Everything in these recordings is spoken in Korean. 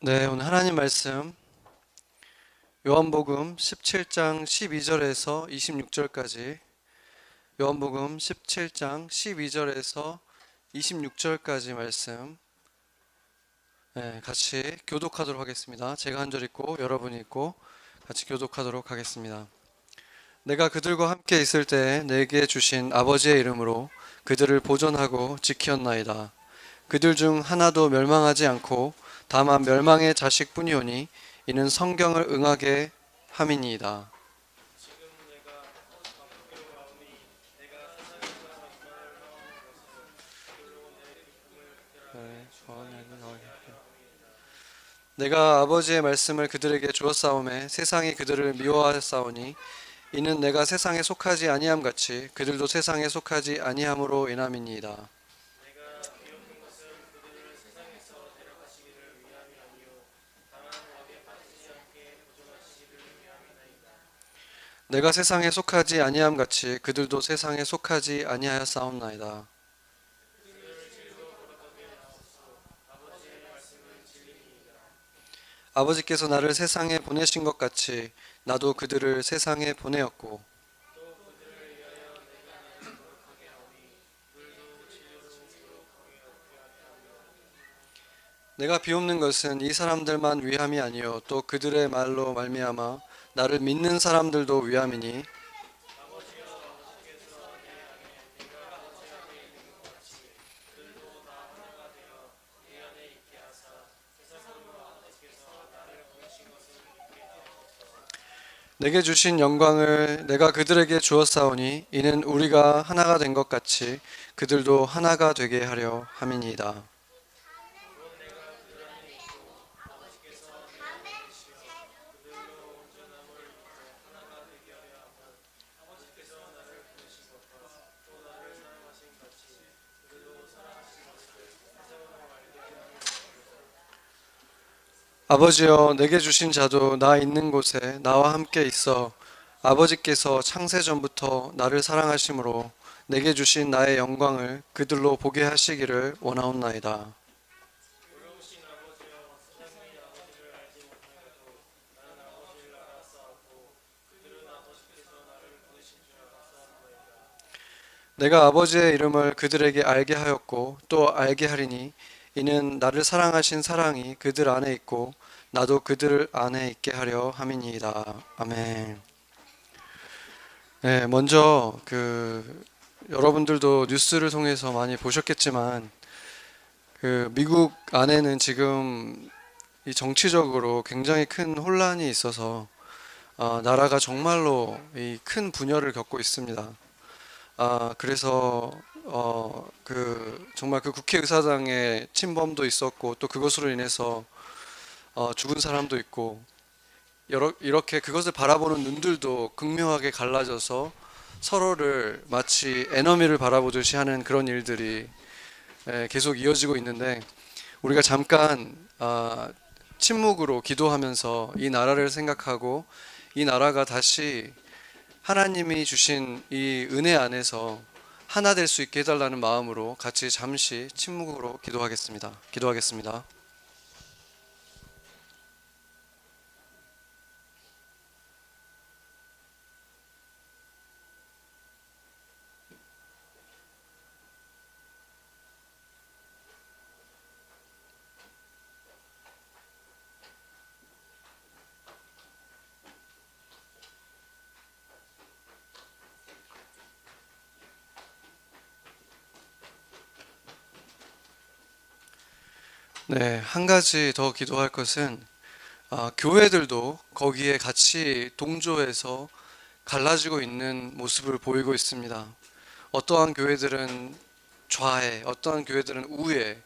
네, 오늘 하나님 말씀 요한복음 17장 12절에서 26절까지 요한복음 17장 12절에서 26절까지 말씀 같이 교독하도록 하겠습니다. 제가 한 절 읽고 여러분이 읽고 같이 교독하도록 하겠습니다. 내가 그들과 함께 있을 때 내게 주신 아버지의 이름으로 그들을 보존하고 지켰나이다. 그들 중 하나도 멸망하지 않고 다만 멸망의 자식뿐이오니 이는 성경을 응하게 함이니이다. 내가 아버지의 말씀을 그들에게 주었사오매 세상이 그들을 미워하였사오니 이는 내가 세상에 속하지 아니함 같이 그들도 세상에 속하지 아니함으로 인함이니이다. 내가 세상에 속하지 아니함 같이 그들도 세상에 속하지 아니하였사옵나이다. 아버지께서 나를 세상에 보내신 것 같이 나도 그들을 세상에 보내었고 내가 비옵는 것은 이 사람들만 위함이 아니요 또 그들의 말로 말미암아 나를 믿는 사람들도 위함이니 내게 주신 영광을 내가 그들에게 주었사오니 이는 우리가 하나가 된 것 같이 그들도 하나가 되게 하려 함이니이다. 아버지여 내게 주신 자도 나 있는 곳에 나와 함께 있어 아버지께서 창세 전부터 나를 사랑하심으로 내게 주신 나의 영광을 그들로 보게 하시기를 원하옵나이다. 내가 아버지의 이름을 그들에게 알게 하였고 또 알게 하리니 이는 나를 사랑하신 사랑이 그들 안에 있고 나도 그들 안에 있게 하려 함이니이다. 아멘. 네, 먼저 여러분들도 뉴스를 통해서 많이 보셨겠지만 미국 안에는 지금 이 정치적으로 굉장히 큰 혼란이 있어서 나라가 정말로 이 큰 분열을 겪고 있습니다. 그래서 정말 그 국회의사당의 침범도 있었고 또 그것으로 인해서 죽은 사람도 있고 이렇게 그것을 바라보는 눈들도 극명하게 갈라져서 서로를 마치 에너미를 바라보듯이 하는 그런 일들이 계속 이어지고 있는데 우리가 잠깐 침묵으로 기도하면서 이 나라를 생각하고 이 나라가 다시 하나님이 주신 이 은혜 안에서 하나 될 수 있게 해달라는 마음으로 같이 잠시 침묵으로 기도하겠습니다. 네, 한 가지 더 기도할 것은 교회들도 거기에 같이 동조해서 갈라지고 있는 모습을 보이고 있습니다. 어떠한 교회들은 좌에, 어떠한 교회들은 우에,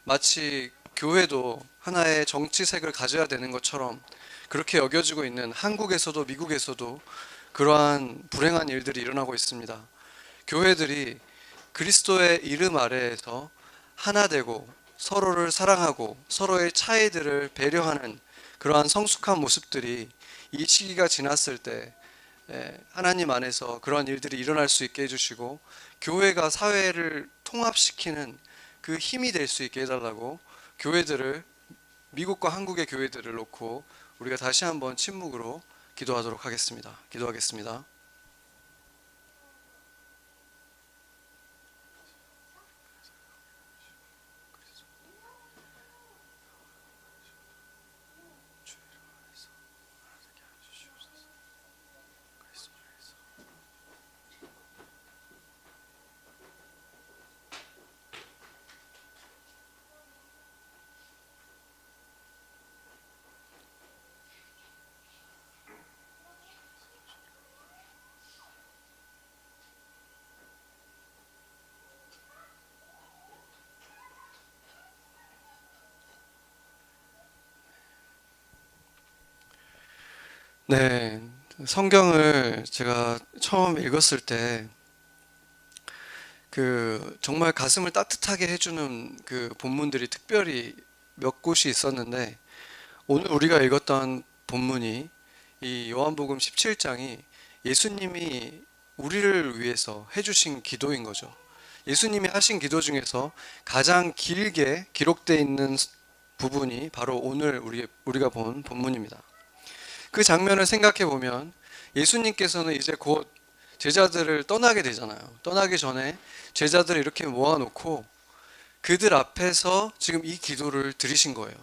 마치 교회도 하나의 정치색을 가져야 되는 것처럼 그렇게 여겨지고 있는 한국에서도 미국에서도 그러한 불행한 일들이 일어나고 있습니다. 교회들이 그리스도의 이름 아래에서 하나 되고 서로를 사랑하고 서로의 차이들을 배려하는 그러한 성숙한 모습들이 이 시기가 지났을 때 하나님 안에서 그러한 일들이 일어날 수 있게 해주시고 교회가 사회를 통합시키는 그 힘이 될 수 있게 해달라고 교회들을 미국과 한국의 교회들을 놓고 우리가 다시 한번 침묵으로 기도하도록 하겠습니다. 기도하겠습니다. 네, 성경을 제가 처음 읽었을 때 정말 가슴을 따뜻하게 해주는 그 본문들이 특별히 몇 곳이 있었는데, 오늘 우리가 읽었던 본문이 이 요한복음 17장이 예수님이 우리를 위해서 해주신 기도인 거죠. 예수님이 하신 기도 중에서 가장 길게 기록되어 있는 부분이 바로 오늘 우리가 본 본문입니다. 그 장면을 생각해 보면 예수님께서는 이제 곧 제자들을 떠나게 되잖아요. 떠나기 전에 제자들을 이렇게 모아놓고 그들 앞에서 지금 이 기도를 드리신 거예요.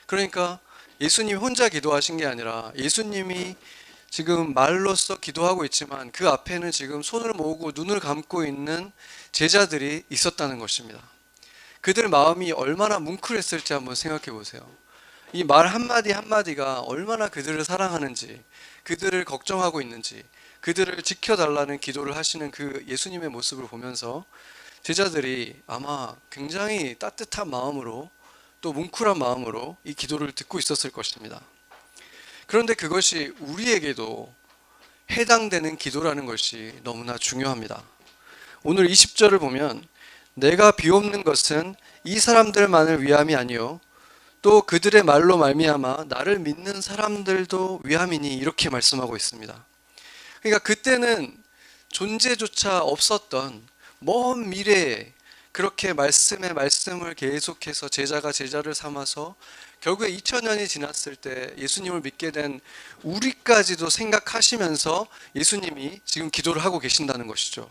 그러니까 예수님이 혼자 기도하신 게 아니라 예수님이 지금 말로써 기도하고 있지만 그 앞에는 지금 손을 모으고 눈을 감고 있는 제자들이 있었다는 것입니다. 그들 마음이 얼마나 뭉클했을지 한번 생각해 보세요. 이 말 한마디 한마디가 얼마나 그들을 사랑하는지, 그들을 걱정하고 있는지, 그들을 지켜달라는 기도를 하시는 그 예수님의 모습을 보면서 제자들이 아마 굉장히 따뜻한 마음으로 또 뭉클한 마음으로 이 기도를 듣고 있었을 것입니다. 그런데 그것이 우리에게도 해당되는 기도라는 것이 너무나 중요합니다. 오늘 20절을 보면 내가 비옵는 것은 이 사람들만을 위함이 아니요 또 그들의 말로 말미암아 나를 믿는 사람들도 위함이니 이렇게 말씀하고 있습니다. 그러니까 그때는 존재조차 없었던 먼 미래에 그렇게 말씀의 말씀을 계속해서 제자가 제자를 삼아서 결국에 2000년이 지났을 때 예수님을 믿게 된 우리까지도 생각하시면서 예수님이 지금 기도를 하고 계신다는 것이죠.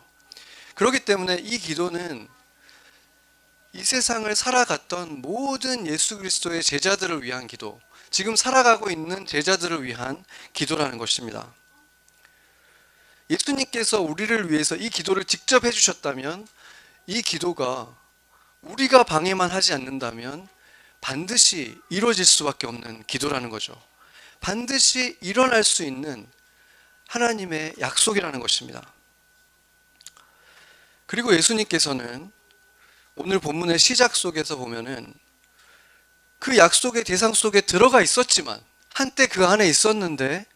그렇기 때문에 이 기도는 이 세상을 살아갔던 모든 예수 그리스도의 제자들을 위한 기도, 지금 살아가고 있는 제자들을 위한 기도라는 것입니다. 예수님께서 우리를 위해서 이 기도를 직접 해주셨다면 이 기도가 우리가 방해만 하지 않는다면 반드시 이루어질 수밖에 없는 기도라는 거죠. 반드시 일어날 수 있는 하나님의 약속이라는 것입니다. 그리고 예수님께서는 오늘 본문의 시작 속에서 보면은 그 약속의 대상 속에 들어가 있었지만 한때 그 안에 있었는데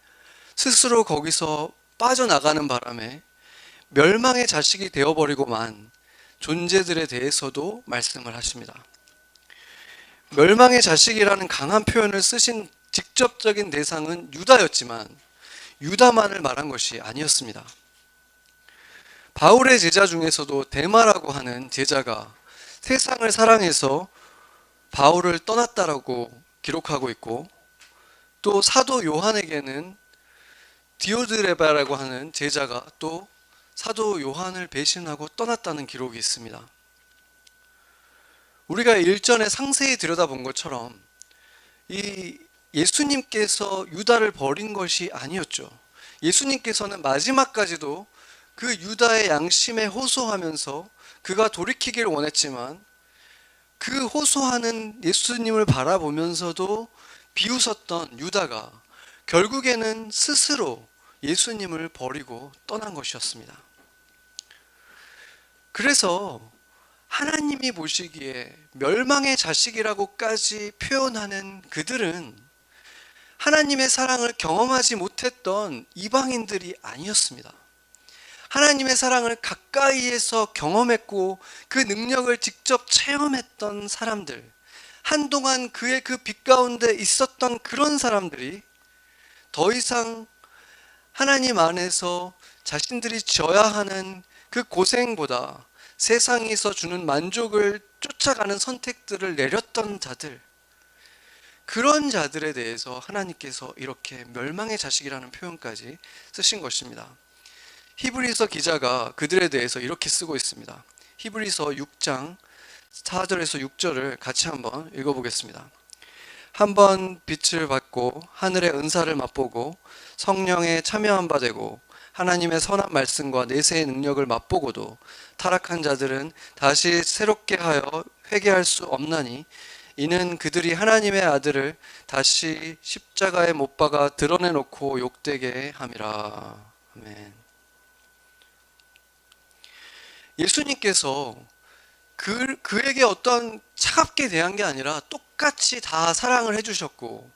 스스로 거기서 빠져나가는 바람에 멸망의 자식이 되어버리고만 존재들에 대해서도 말씀을 하십니다. 멸망의 자식이라는 강한 표현을 쓰신 직접적인 대상은 유다였지만 유다만을 말한 것이 아니었습니다. 바울의 제자 중에서도 데마라고 하는 제자가 세상을 사랑해서 바울을 떠났다라고 기록하고 있고, 또 사도 요한에게는 디오드레바라고 하는 제자가 또 사도 요한을 배신하고 떠났다는 기록이 있습니다. 우리가 일전에 상세히 들여다본 것처럼 이 예수님께서 유다를 버린 것이 아니었죠. 예수님께서는 마지막까지도 그 유다의 양심에 호소하면서 그가 돌이키길 원했지만 그 호소하는 예수님을 바라보면서도 비웃었던 유다가 결국에는 스스로 예수님을 버리고 떠난 것이었습니다. 그래서 하나님이 보시기에 멸망의 자식이라고까지 표현하는 그들은 하나님의 사랑을 경험하지 못했던 이방인들이 아니었습니다. 하나님의 사랑을 가까이에서 경험했고 그 능력을 직접 체험했던 사람들, 한동안 그의 그 빛 가운데 있었던 그런 사람들이 더 이상 하나님 안에서 자신들이 져야 하는 그 고생보다 세상에서 주는 만족을 쫓아가는 선택들을 내렸던 자들, 그런 자들에 대해서 하나님께서 이렇게 멸망의 자식이라는 표현까지 쓰신 것입니다. 히브리서 기자가 그들에 대해서 이렇게 쓰고 있습니다. 히브리서 6장 4절에서 6절을 같이 한번 읽어보겠습니다. 한번 빛을 받고 하늘의 은사를 맛보고 성령에 참여한 바 되고 하나님의 선한 말씀과 내세의 능력을 맛보고도 타락한 자들은 다시 새롭게 하여 회개할 수 없나니 이는 그들이 하나님의 아들을 다시 십자가에 못 박아 드러내놓고 욕되게 함이라. 아멘. 예수님께서 그에게 어떤 차갑게 대한 게 아니라 똑같이 다 사랑을 해주셨고,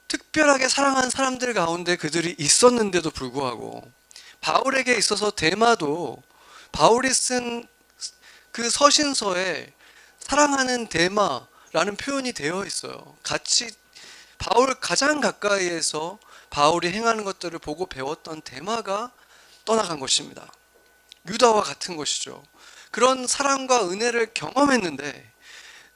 특별하게 사랑한 사람들 가운데 그들이 있었는데도 불구하고, 바울에게 있어서 데마도 바울이 쓴 그 서신서에 사랑하는 데마라는 표현이 되어 있어요. 같이 바울 가장 가까이에서 바울이 행하는 것들을 보고 배웠던 데마가 떠나간 것입니다. 유다와 같은 것이죠. 그런 사랑과 은혜를 경험했는데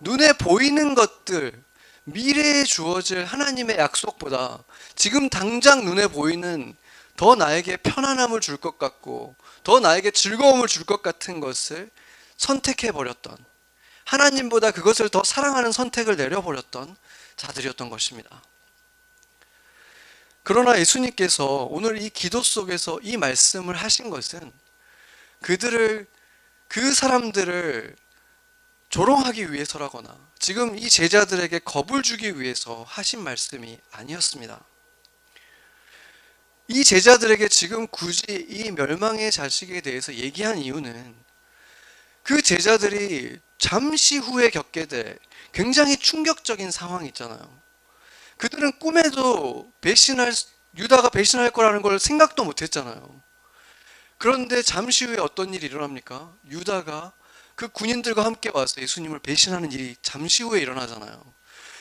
눈에 보이는 것들, 미래에 주어질 하나님의 약속보다 지금 당장 눈에 보이는 더 나에게 편안함을 줄 것 같고 더 나에게 즐거움을 줄 것 같은 것을 선택해버렸던, 하나님보다 그것을 더 사랑하는 선택을 내려버렸던 자들이었던 것입니다. 그러나 예수님께서 오늘 이 기도 속에서 이 말씀을 하신 것은 그 사람들을 조롱하기 위해서라거나 지금 이 제자들에게 겁을 주기 위해서 하신 말씀이 아니었습니다. 이 제자들에게 지금 굳이 이 멸망의 자식에 대해서 얘기한 이유는 그 제자들이 잠시 후에 겪게 될 굉장히 충격적인 상황이 있잖아요. 그들은 꿈에도 유다가 배신할 거라는 걸 생각도 못 했잖아요. 그런데 잠시 후에 어떤 일이 일어납니까? 유다가 그 군인들과 함께 와서 예수님을 배신하는 일이 잠시 후에 일어나잖아요.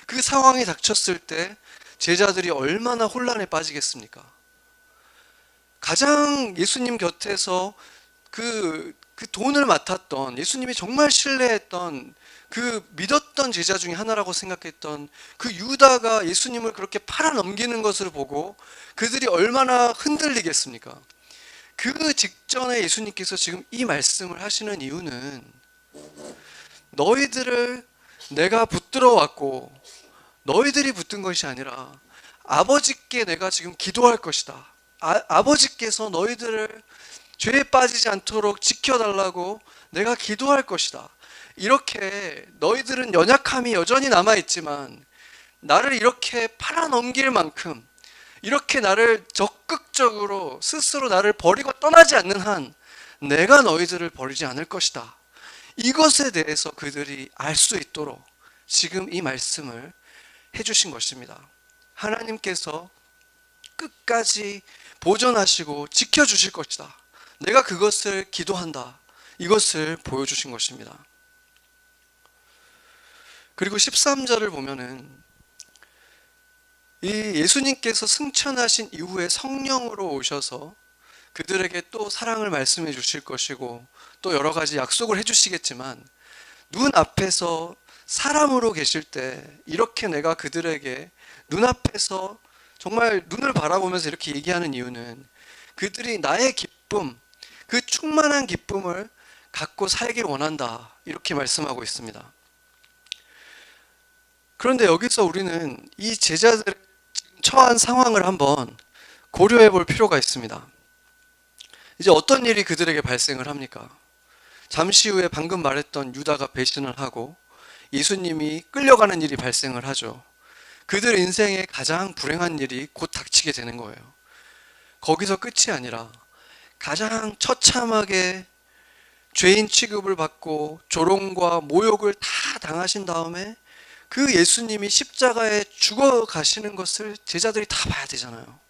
그 상황이 닥쳤을 때 제자들이 얼마나 혼란에 빠지겠습니까? 가장 예수님 곁에서 그 돈을 맡았던, 예수님이 정말 신뢰했던, 믿었던 제자 중에 하나라고 생각했던 그 유다가 예수님을 그렇게 팔아넘기는 것을 보고 그들이 얼마나 흔들리겠습니까? 그 직전에 예수님께서 지금 이 말씀을 하시는 이유는 너희들을 내가 붙들어 왔고 너희들이 붙든 것이 아니라 아버지께 내가 지금 기도할 것이다. 아버지께서 너희들을 죄에 빠지지 않도록 지켜달라고 내가 기도할 것이다. 이렇게 너희들은 연약함이 여전히 남아있지만 나를 이렇게 팔아넘길 만큼, 이렇게 나를 적극적으로 스스로 나를 버리고 떠나지 않는 한 내가 너희들을 버리지 않을 것이다. 이것에 대해서 그들이 알 수 있도록 지금 이 말씀을 해주신 것입니다. 하나님께서 끝까지 보존하시고 지켜주실 것이다. 내가 그것을 기도한다. 이것을 보여주신 것입니다. 그리고 13절을 보면은 이 예수님께서 승천하신 이후에 성령으로 오셔서 그들에게 또 사랑을 말씀해 주실 것이고 또 여러 가지 약속을 해 주시겠지만 눈앞에서 사람으로 계실 때 이렇게 내가 그들에게 눈앞에서 정말 눈을 바라보면서 이렇게 얘기하는 이유는 그들이 나의 기쁨, 그 충만한 기쁨을 갖고 살길 원한다. 이렇게 말씀하고 있습니다. 그런데 여기서 우리는 이 제자들의 처한 상황을 한번 고려해 볼 필요가 있습니다. 이제 어떤 일이 그들에게 발생을 합니까? 잠시 후에 방금 말했던 유다가 배신을 하고 예수님이 끌려가는 일이 발생을 하죠. 그들 인생의 가장 불행한 일이 곧 닥치게 되는 거예요. 거기서 끝이 아니라 가장 처참하게 죄인 취급을 받고 조롱과 모욕을 다 당하신 다음에 그 예수님이 십자가에 죽어 가시는 것을 제자들이 다 봐야 되잖아요.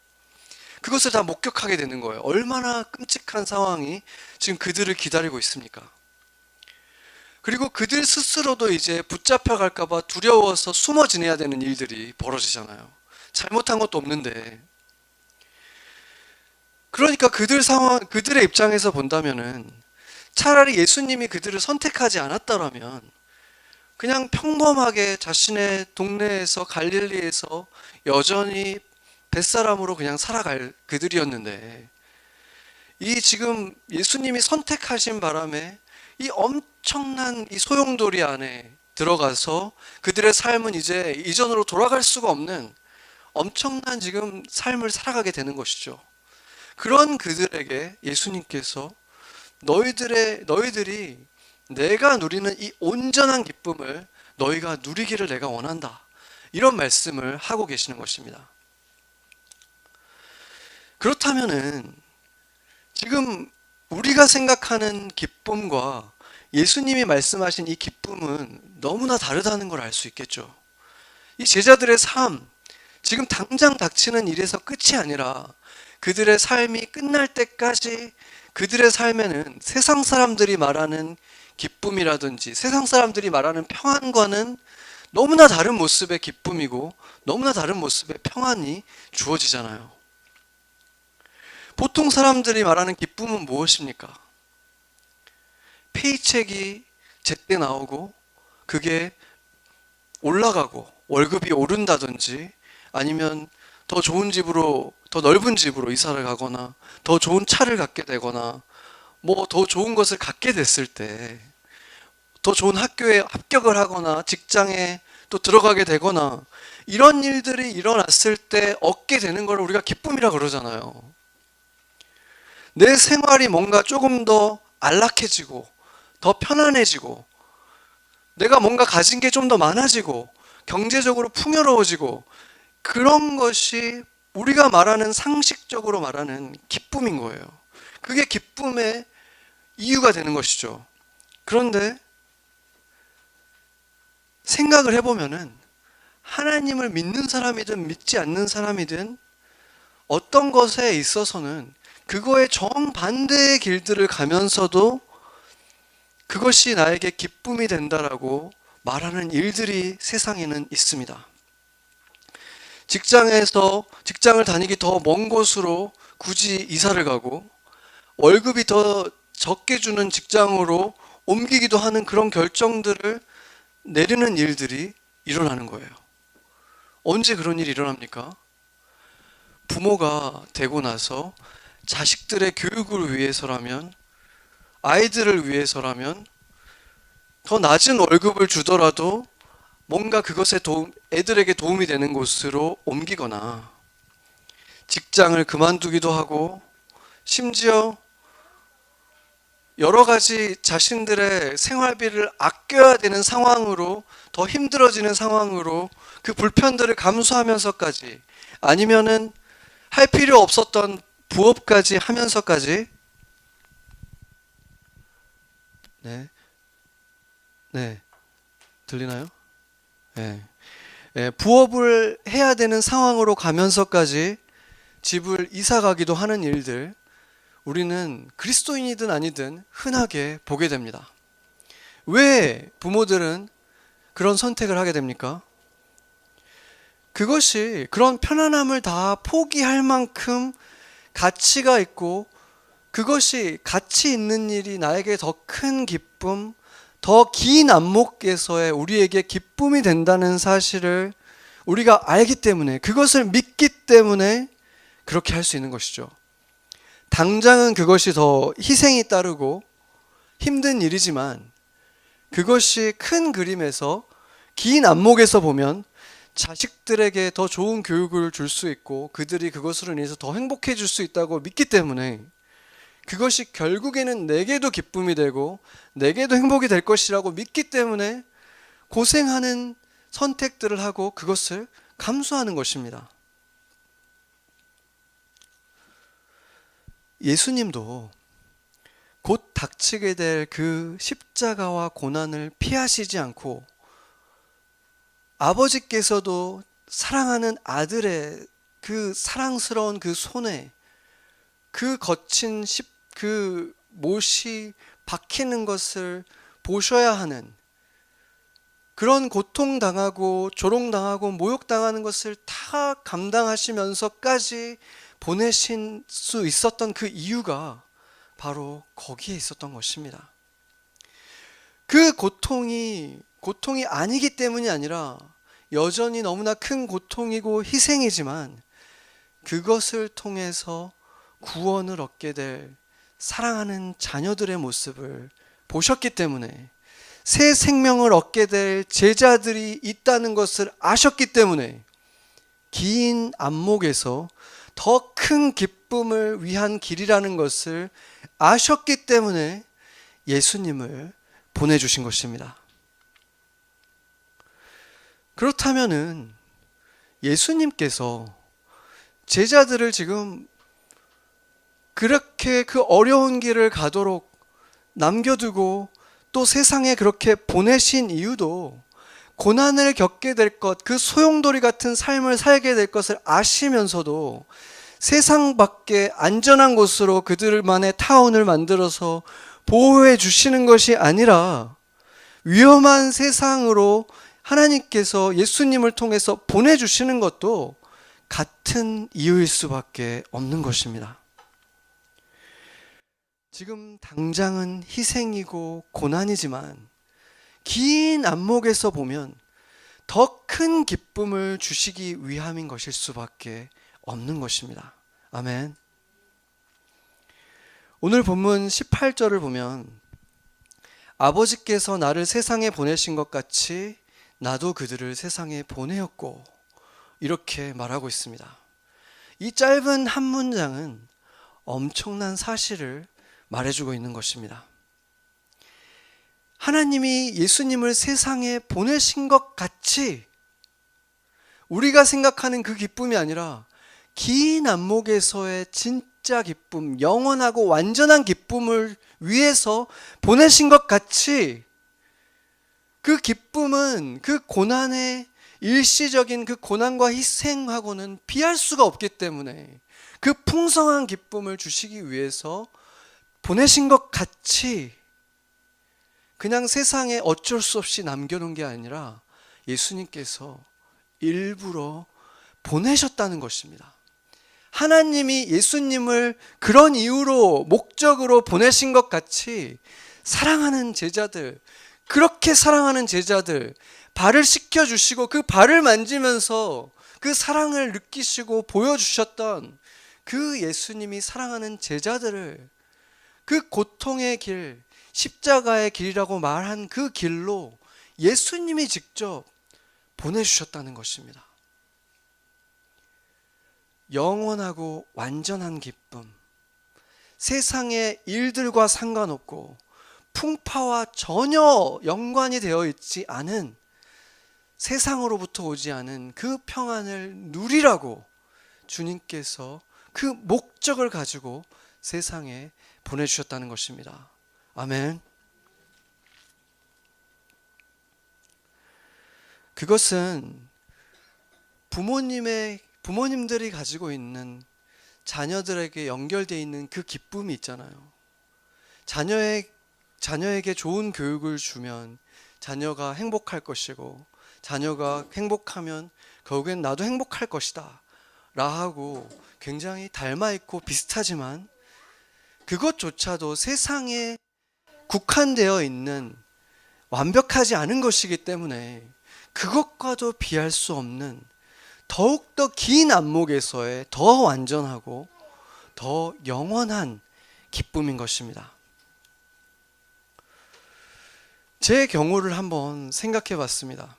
그것을 다 목격하게 되는 거예요. 얼마나 끔찍한 상황이 지금 그들을 기다리고 있습니까? 그리고 그들 스스로도 이제 붙잡혀 갈까 봐 두려워서 숨어 지내야 되는 일들이 벌어지잖아요. 잘못한 것도 없는데. 그러니까 그들의 입장에서 본다면은 차라리 예수님이 그들을 선택하지 않았다라면 그냥 평범하게 자신의 동네에서 갈릴리에서 여전히 뱃사람으로 그냥 살아갈 그들이었는데, 이 지금 예수님이 선택하신 바람에 이 엄청난 이 소용돌이 안에 들어가서 그들의 삶은 이제 이전으로 돌아갈 수가 없는 엄청난 지금 삶을 살아가게 되는 것이죠. 그런 그들에게 예수님께서 너희들이 내가 누리는 이 온전한 기쁨을 너희가 누리기를 내가 원한다, 이런 말씀을 하고 계시는 것입니다. 그렇다면은 지금 우리가 생각하는 기쁨과 예수님이 말씀하신 이 기쁨은 너무나 다르다는 걸 알 수 있겠죠. 이 제자들의 삶, 지금 당장 닥치는 일에서 끝이 아니라 그들의 삶이 끝날 때까지 그들의 삶에는 세상 사람들이 말하는 기쁨이라든지 세상 사람들이 말하는 평안과는 너무나 다른 모습의 기쁨이고 너무나 다른 모습의 평안이 주어지잖아요. 보통 사람들이 말하는 기쁨은 무엇입니까? 페이첵이 제때 나오고 그게 올라가고 월급이 오른다든지, 아니면 더 좋은 집으로, 더 넓은 집으로 이사를 가거나 더 좋은 차를 갖게 되거나 뭐 더 좋은 것을 갖게 됐을 때, 더 좋은 학교에 합격을 하거나 직장에 또 들어가게 되거나, 이런 일들이 일어났을 때 얻게 되는 걸 우리가 기쁨이라 그러잖아요. 내 생활이 뭔가 조금 더 안락해지고 더 편안해지고 내가 뭔가 가진 게 좀 더 많아지고 경제적으로 풍요로워지고, 그런 것이 우리가 말하는 상식적으로 말하는 기쁨인 거예요. 그게 기쁨의 이유가 되는 것이죠. 그런데 생각을 해보면은 하나님을 믿는 사람이든 믿지 않는 사람이든 어떤 것에 있어서는 그거의 정반대의 길들을 가면서도 그것이 나에게 기쁨이 된다라고 말하는 일들이 세상에는 있습니다. 직장을 다니기 더 먼 곳으로 굳이 이사를 가고 월급이 더 적게 주는 직장으로 옮기기도 하는 그런 결정들을 내리는 일들이 일어나는 거예요. 언제 그런 일이 일어납니까? 부모가 되고 나서 자식들의 교육을 위해서라면, 아이들을 위해서라면 더 낮은 월급을 주더라도 뭔가 그것에 애들에게 도움이 되는 곳으로 옮기거나, 직장을 그만두기도 하고, 심지어 여러 가지 자신들의 생활비를 아껴야 되는 상황으로, 더 힘들어지는 상황으로 그 불편들을 감수하면서까지, 아니면은 할 필요 없었던 부업까지 하면서까지, 네, 들리나요? 부업을 해야 되는 상황으로 가면서까지 집을 이사 가기도 하는 일들, 우리는 그리스도인이든 아니든 흔하게 보게 됩니다. 왜 부모들은 그런 선택을 하게 됩니까? 그것이 그런 편안함을 다 포기할 만큼 가치가 있고, 그것이 가치 있는 일이 나에게 더 큰 기쁨, 더 긴 안목에서의 우리에게 기쁨이 된다는 사실을 우리가 알기 때문에, 그것을 믿기 때문에 그렇게 할 수 있는 것이죠. 당장은 그것이 더 희생이 따르고 힘든 일이지만, 그것이 큰 그림에서 긴 안목에서 보면 자식들에게 더 좋은 교육을 줄 수 있고 그들이 그것으로 인해서 더 행복해질 수 있다고 믿기 때문에, 그것이 결국에는 내게도 기쁨이 되고 내게도 행복이 될 것이라고 믿기 때문에 고생하는 선택들을 하고 그것을 감수하는 것입니다. 예수님도 곧 닥치게 될 그 십자가와 고난을 피하시지 않고, 아버지께서도 사랑하는 아들의 그 사랑스러운 그 손에 그 거친 그 못이 박히는 것을 보셔야 하는, 그런 고통당하고 조롱당하고 모욕당하는 것을 다 감당하시면서까지 보내신 수 있었던 그 이유가 바로 거기에 있었던 것입니다. 그 고통이 아니기 때문이 아니라 여전히 너무나 큰 고통이고 희생이지만 그것을 통해서 구원을 얻게 될 사랑하는 자녀들의 모습을 보셨기 때문에, 새 생명을 얻게 될 제자들이 있다는 것을 아셨기 때문에, 긴 안목에서 더 큰 기쁨을 위한 길이라는 것을 아셨기 때문에 예수님을 보내주신 것입니다. 그렇다면은 예수님께서 제자들을 지금 그렇게 그 어려운 길을 가도록 남겨두고 또 세상에 그렇게 보내신 이유도 고난을 겪게 될 것, 그 소용돌이 같은 삶을 살게 될 것을 아시면서도 세상 밖에 안전한 곳으로 그들만의 타운을 만들어서 보호해 주시는 것이 아니라 위험한 세상으로 하나님께서 예수님을 통해서 보내주시는 것도 같은 이유일 수밖에 없는 것입니다. 지금 당장은 희생이고 고난이지만 긴 안목에서 보면 더 큰 기쁨을 주시기 위함인 것일 수밖에 없는 것입니다. 아멘. 오늘 본문 18절을 보면 아버지께서 나를 세상에 보내신 것 같이 나도 그들을 세상에 보내었고, 이렇게 말하고 있습니다. 이 짧은 한 문장은 엄청난 사실을 말해주고 있는 것입니다. 하나님이 예수님을 세상에 보내신 것 같이 우리가 생각하는 그 기쁨이 아니라 긴 안목에서의 진짜 기쁨, 영원하고 완전한 기쁨을 위해서 보내신 것 같이 그 기쁨은 그 고난의 일시적인 그 고난과 희생하고는 비할 수가 없기 때문에 그 풍성한 기쁨을 주시기 위해서 보내신 것 같이 그냥 세상에 어쩔 수 없이 남겨놓은 게 아니라 예수님께서 일부러 보내셨다는 것입니다. 하나님이 예수님을 그런 이유로 목적으로 보내신 것 같이 사랑하는 제자들, 그렇게 사랑하는 제자들, 발을 씻겨주시고 그 발을 만지면서 그 사랑을 느끼시고 보여주셨던 그 예수님이 사랑하는 제자들을 그 고통의 길, 십자가의 길이라고 말한 그 길로 예수님이 직접 보내주셨다는 것입니다. 영원하고 완전한 기쁨, 세상의 일들과 상관없고 풍파와 전혀 연관이 되어 있지 않은, 세상으로부터 오지 않은 그 평안을 누리라고 주님께서 그 목적을 가지고 세상에 보내주셨다는 것입니다. 아멘. 그것은 부모님들이 가지고 있는 자녀들에게 연결되어 있는 그 기쁨이 있잖아요. 자녀에게 좋은 교육을 주면 자녀가 행복할 것이고, 자녀가 행복하면 결국엔 나도 행복할 것이다 라하고 굉장히 닮아있고 비슷하지만 그것조차도 세상에 국한되어 있는 완벽하지 않은 것이기 때문에 그것과도 비할 수 없는 더욱더 긴 안목에서의 더 완전하고 더 영원한 기쁨인 것입니다. 제 경우를 한번 생각해 봤습니다.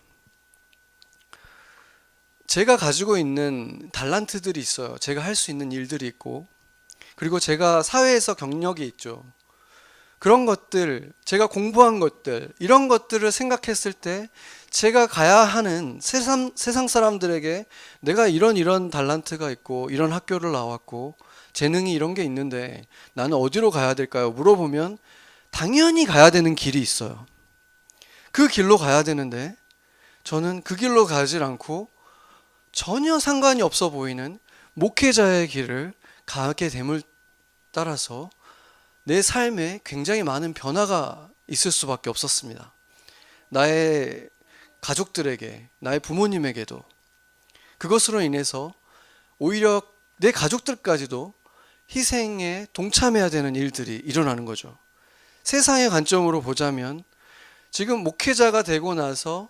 제가 가지고 있는 달란트들이 있어요. 제가 할 수 있는 일들이 있고, 그리고 제가 사회에서 경력이 있죠. 그런 것들, 제가 공부한 것들, 이런 것들을 생각했을 때 제가 가야 하는 세상 사람들에게 내가 이런 달란트가 있고 이런 학교를 나왔고 재능이 이런 게 있는데 나는 어디로 가야 될까요? 물어보면 당연히 가야 되는 길이 있어요. 그 길로 가야 되는데 저는 그 길로 가질 않고 전혀 상관이 없어 보이는 목회자의 길을 가게 됨을 따라서 내 삶에 굉장히 많은 변화가 있을 수밖에 없었습니다. 나의 가족들에게, 나의 부모님에게도 그것으로 인해서 오히려 내 가족들까지도 희생에 동참해야 되는 일들이 일어나는 거죠. 세상의 관점으로 보자면 지금 목회자가 되고 나서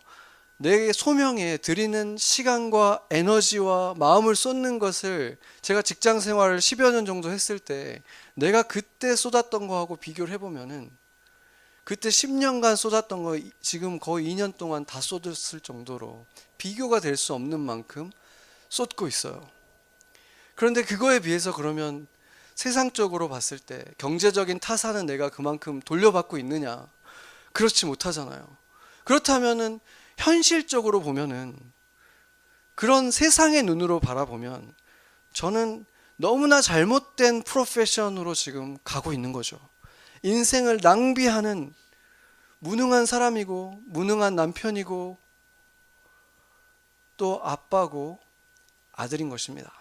내 소명에 드리는 시간과 에너지와 마음을 쏟는 것을 제가 직장 생활을 10여 년 정도 했을 때 내가 그때 쏟았던 거하고 비교를 해보면은 그때 10년간 쏟았던 거 지금 거의 2년 동안 다 쏟았을 정도로 비교가 될 수 없는 만큼 쏟고 있어요. 그런데 그거에 비해서 그러면 세상적으로 봤을 때 경제적인 타산은 내가 그만큼 돌려받고 있느냐? 그렇지 못하잖아요. 그렇다면은 현실적으로 보면은 그런 세상의 눈으로 바라보면 저는 너무나 잘못된 프로페션으로 지금 가고 있는 거죠. 인생을 낭비하는 무능한 사람이고 무능한 남편이고 또 아빠고 아들인 것입니다.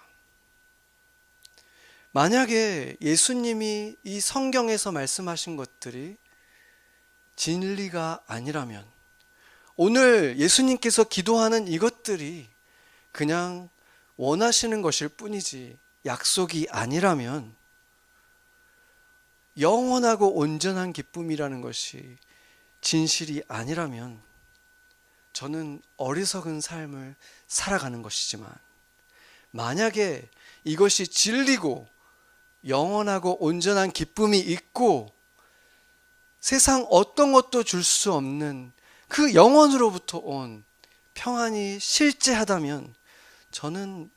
만약에 예수님이 이 성경에서 말씀하신 것들이 진리가 아니라면, 오늘 예수님께서 기도하는 이것들이 그냥 원하시는 것일 뿐이지 약속이 아니라면, 영원하고 온전한 기쁨이라는 것이 진실이 아니라면 저는 어리석은 삶을 살아가는 것이지만, 만약에 이것이 진리고 영원하고 온전한 기쁨이 있고 세상 어떤 것도 줄 수 없는 그 영원으로부터 온 평안이 실제하다면 저는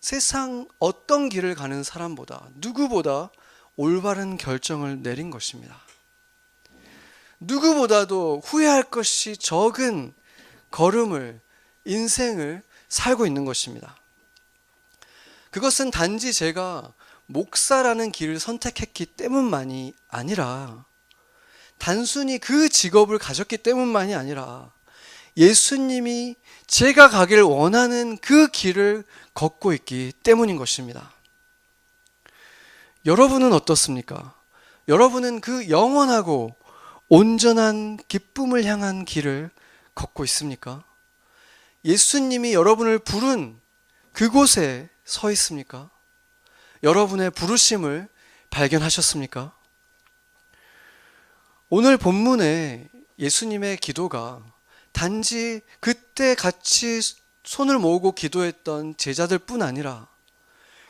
세상 어떤 길을 가는 사람보다 누구보다 올바른 결정을 내린 것입니다. 누구보다도 후회할 것이 적은 걸음을, 인생을 살고 있는 것입니다. 그것은 단지 제가 목사라는 길을 선택했기 때문만이 아니라, 단순히 그 직업을 가졌기 때문만이 아니라 예수님이 제가 가길 원하는 그 길을 걷고 있기 때문인 것입니다. 여러분은 어떻습니까? 여러분은 그 영원하고 온전한 기쁨을 향한 길을 걷고 있습니까? 예수님이 여러분을 부른 그곳에 서 있습니까? 여러분의 부르심을 발견하셨습니까? 오늘 본문에 예수님의 기도가 단지 그때 같이 손을 모으고 기도했던 제자들 뿐 아니라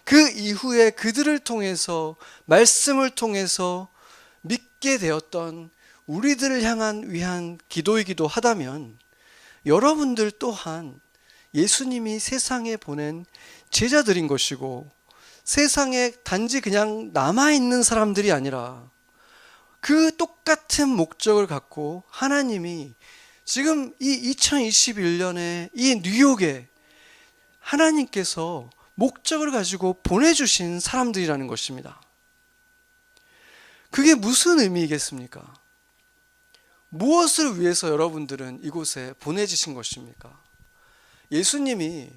그 이후에 그들을 통해서, 말씀을 통해서 믿게 되었던 우리들을 위한 기도이기도 하다면, 여러분들 또한 예수님이 세상에 보낸 제자들인 것이고, 세상에 단지 그냥 남아있는 사람들이 아니라 그 똑같은 목적을 갖고 하나님이 지금 이 2021년에 이 뉴욕에 하나님께서 목적을 가지고 보내주신 사람들이라는 것입니다. 그게 무슨 의미겠습니까? 무엇을 위해서 여러분들은 이곳에 보내주신 것입니까? 예수님이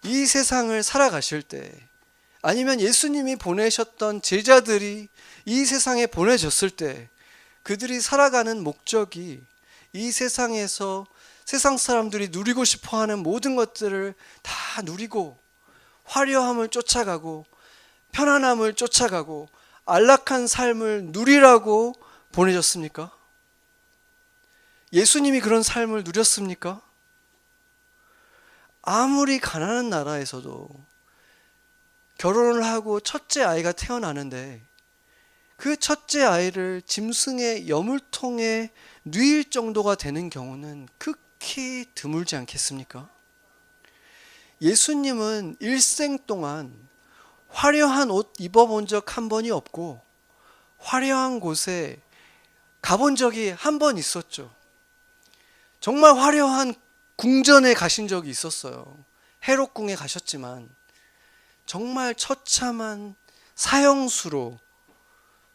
이 세상을 살아가실 때, 아니면 예수님이 보내셨던 제자들이 이 세상에 보내졌을 때 그들이 살아가는 목적이 이 세상에서 세상 사람들이 누리고 싶어하는 모든 것들을 다 누리고 화려함을 쫓아가고 편안함을 쫓아가고 안락한 삶을 누리라고 보내셨습니까? 예수님이 그런 삶을 누렸습니까? 아무리 가난한 나라에서도 결혼을 하고 첫째 아이가 태어나는데 그 첫째 아이를 짐승의 여물통에 뉘일 정도가 되는 경우는 극히 드물지 않겠습니까? 예수님은 일생 동안 화려한 옷 입어본 적 한 번이 없고 화려한 곳에 가본 적이 한 번 있었죠. 정말 화려한 궁전에 가신 적이 있었어요. 헤롯궁에 가셨지만 정말 처참한 사형수로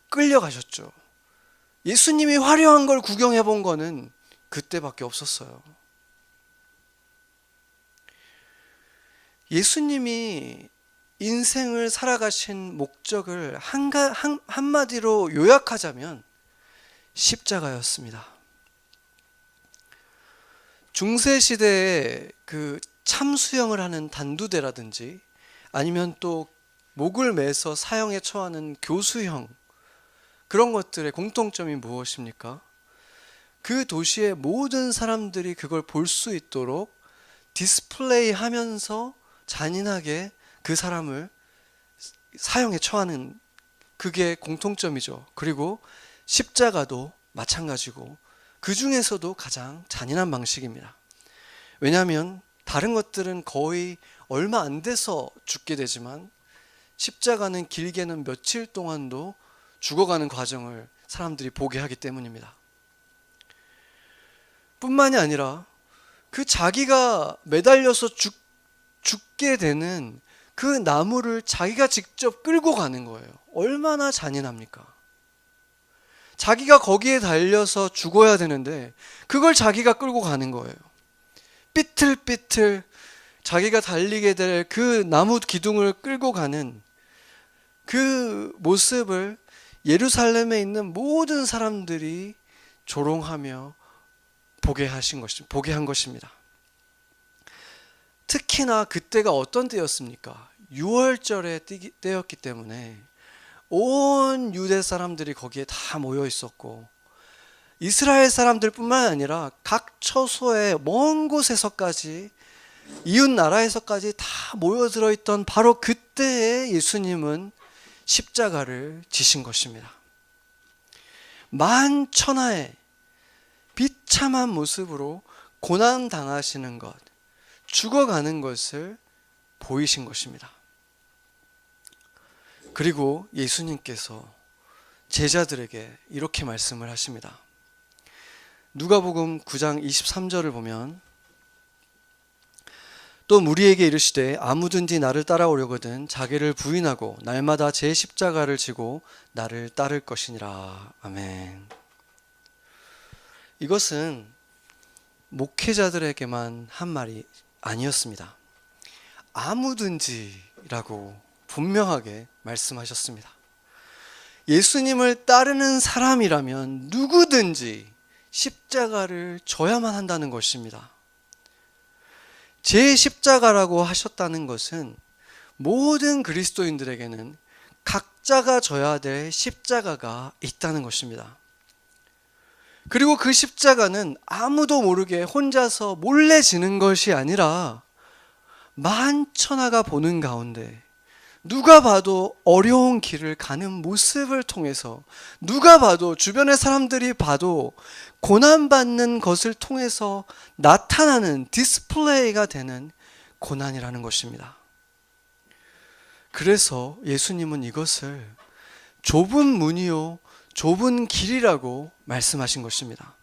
끌려가셨죠. 예수님이 화려한 걸 구경해 본 거는 그때밖에 없었어요. 예수님이 인생을 살아가신 목적을 한마디로 요약하자면 십자가였습니다. 중세시대에 그 참수형을 하는 단두대라든지 아니면 또 목을 매서 사형에 처하는 교수형, 그런 것들의 공통점이 무엇입니까? 그 도시의 모든 사람들이 그걸 볼 수 있도록 디스플레이 하면서 잔인하게 그 사람을 사형에 처하는, 그게 공통점이죠. 그리고 십자가도 마찬가지고 그 중에서도 가장 잔인한 방식입니다. 왜냐하면 다른 것들은 거의 얼마 안 돼서 죽게 되지만 십자가는 길게는 며칠 동안도 죽어가는 과정을 사람들이 보게 하기 때문입니다. 뿐만이 아니라 그 자기가 매달려서 죽게 되는 그 나무를 자기가 직접 끌고 가는 거예요. 얼마나 잔인합니까? 자기가 거기에 달려서 죽어야 되는데 그걸 자기가 끌고 가는 거예요. 삐틀삐틀 자기가 달리게 될 그 나무 기둥을 끌고 가는 그 모습을 예루살렘에 있는 모든 사람들이 조롱하며 보게 한 것입니다. 특히나 그때가 어떤 때였습니까? 6월절의 때였기 때문에 온 유대 사람들이 거기에 다 모여 있었고, 이스라엘 사람들뿐만 아니라 각 처소의 먼 곳에서까지, 이웃 나라에서까지 다 모여들어 있던 바로 그때에 예수님은 십자가를 지신 것입니다. 만천하에 비참한 모습으로 고난 당하시는 것, 죽어가는 것을 보이신 것입니다. 그리고 예수님께서 제자들에게 이렇게 말씀을 하십니다. 누가복음 9장 23절을 보면, 또 무리에게 이르시되 아무든지 나를 따라오려거든 자기를 부인하고 날마다 제 십자가를 지고 나를 따를 것이니라. 아멘. 이것은 목회자들에게만 한 말이 아니었습니다. 아무든지라고 분명하게 말씀하셨습니다. 예수님을 따르는 사람이라면 누구든지 십자가를 져야만 한다는 것입니다. 제 십자가라고 하셨다는 것은 모든 그리스도인들에게는 각자가 져야 될 십자가가 있다는 것입니다. 그리고 그 십자가는 아무도 모르게 혼자서 몰래 지는 것이 아니라 만천하가 보는 가운데, 누가 봐도 어려운 길을 가는 모습을 통해서, 누가 봐도 주변의 사람들이 봐도 고난받는 것을 통해서 나타나는, 디스플레이가 되는 고난이라는 것입니다. 그래서 예수님은 이것을 좁은 문이요 좁은 길이라고 말씀하신 것입니다.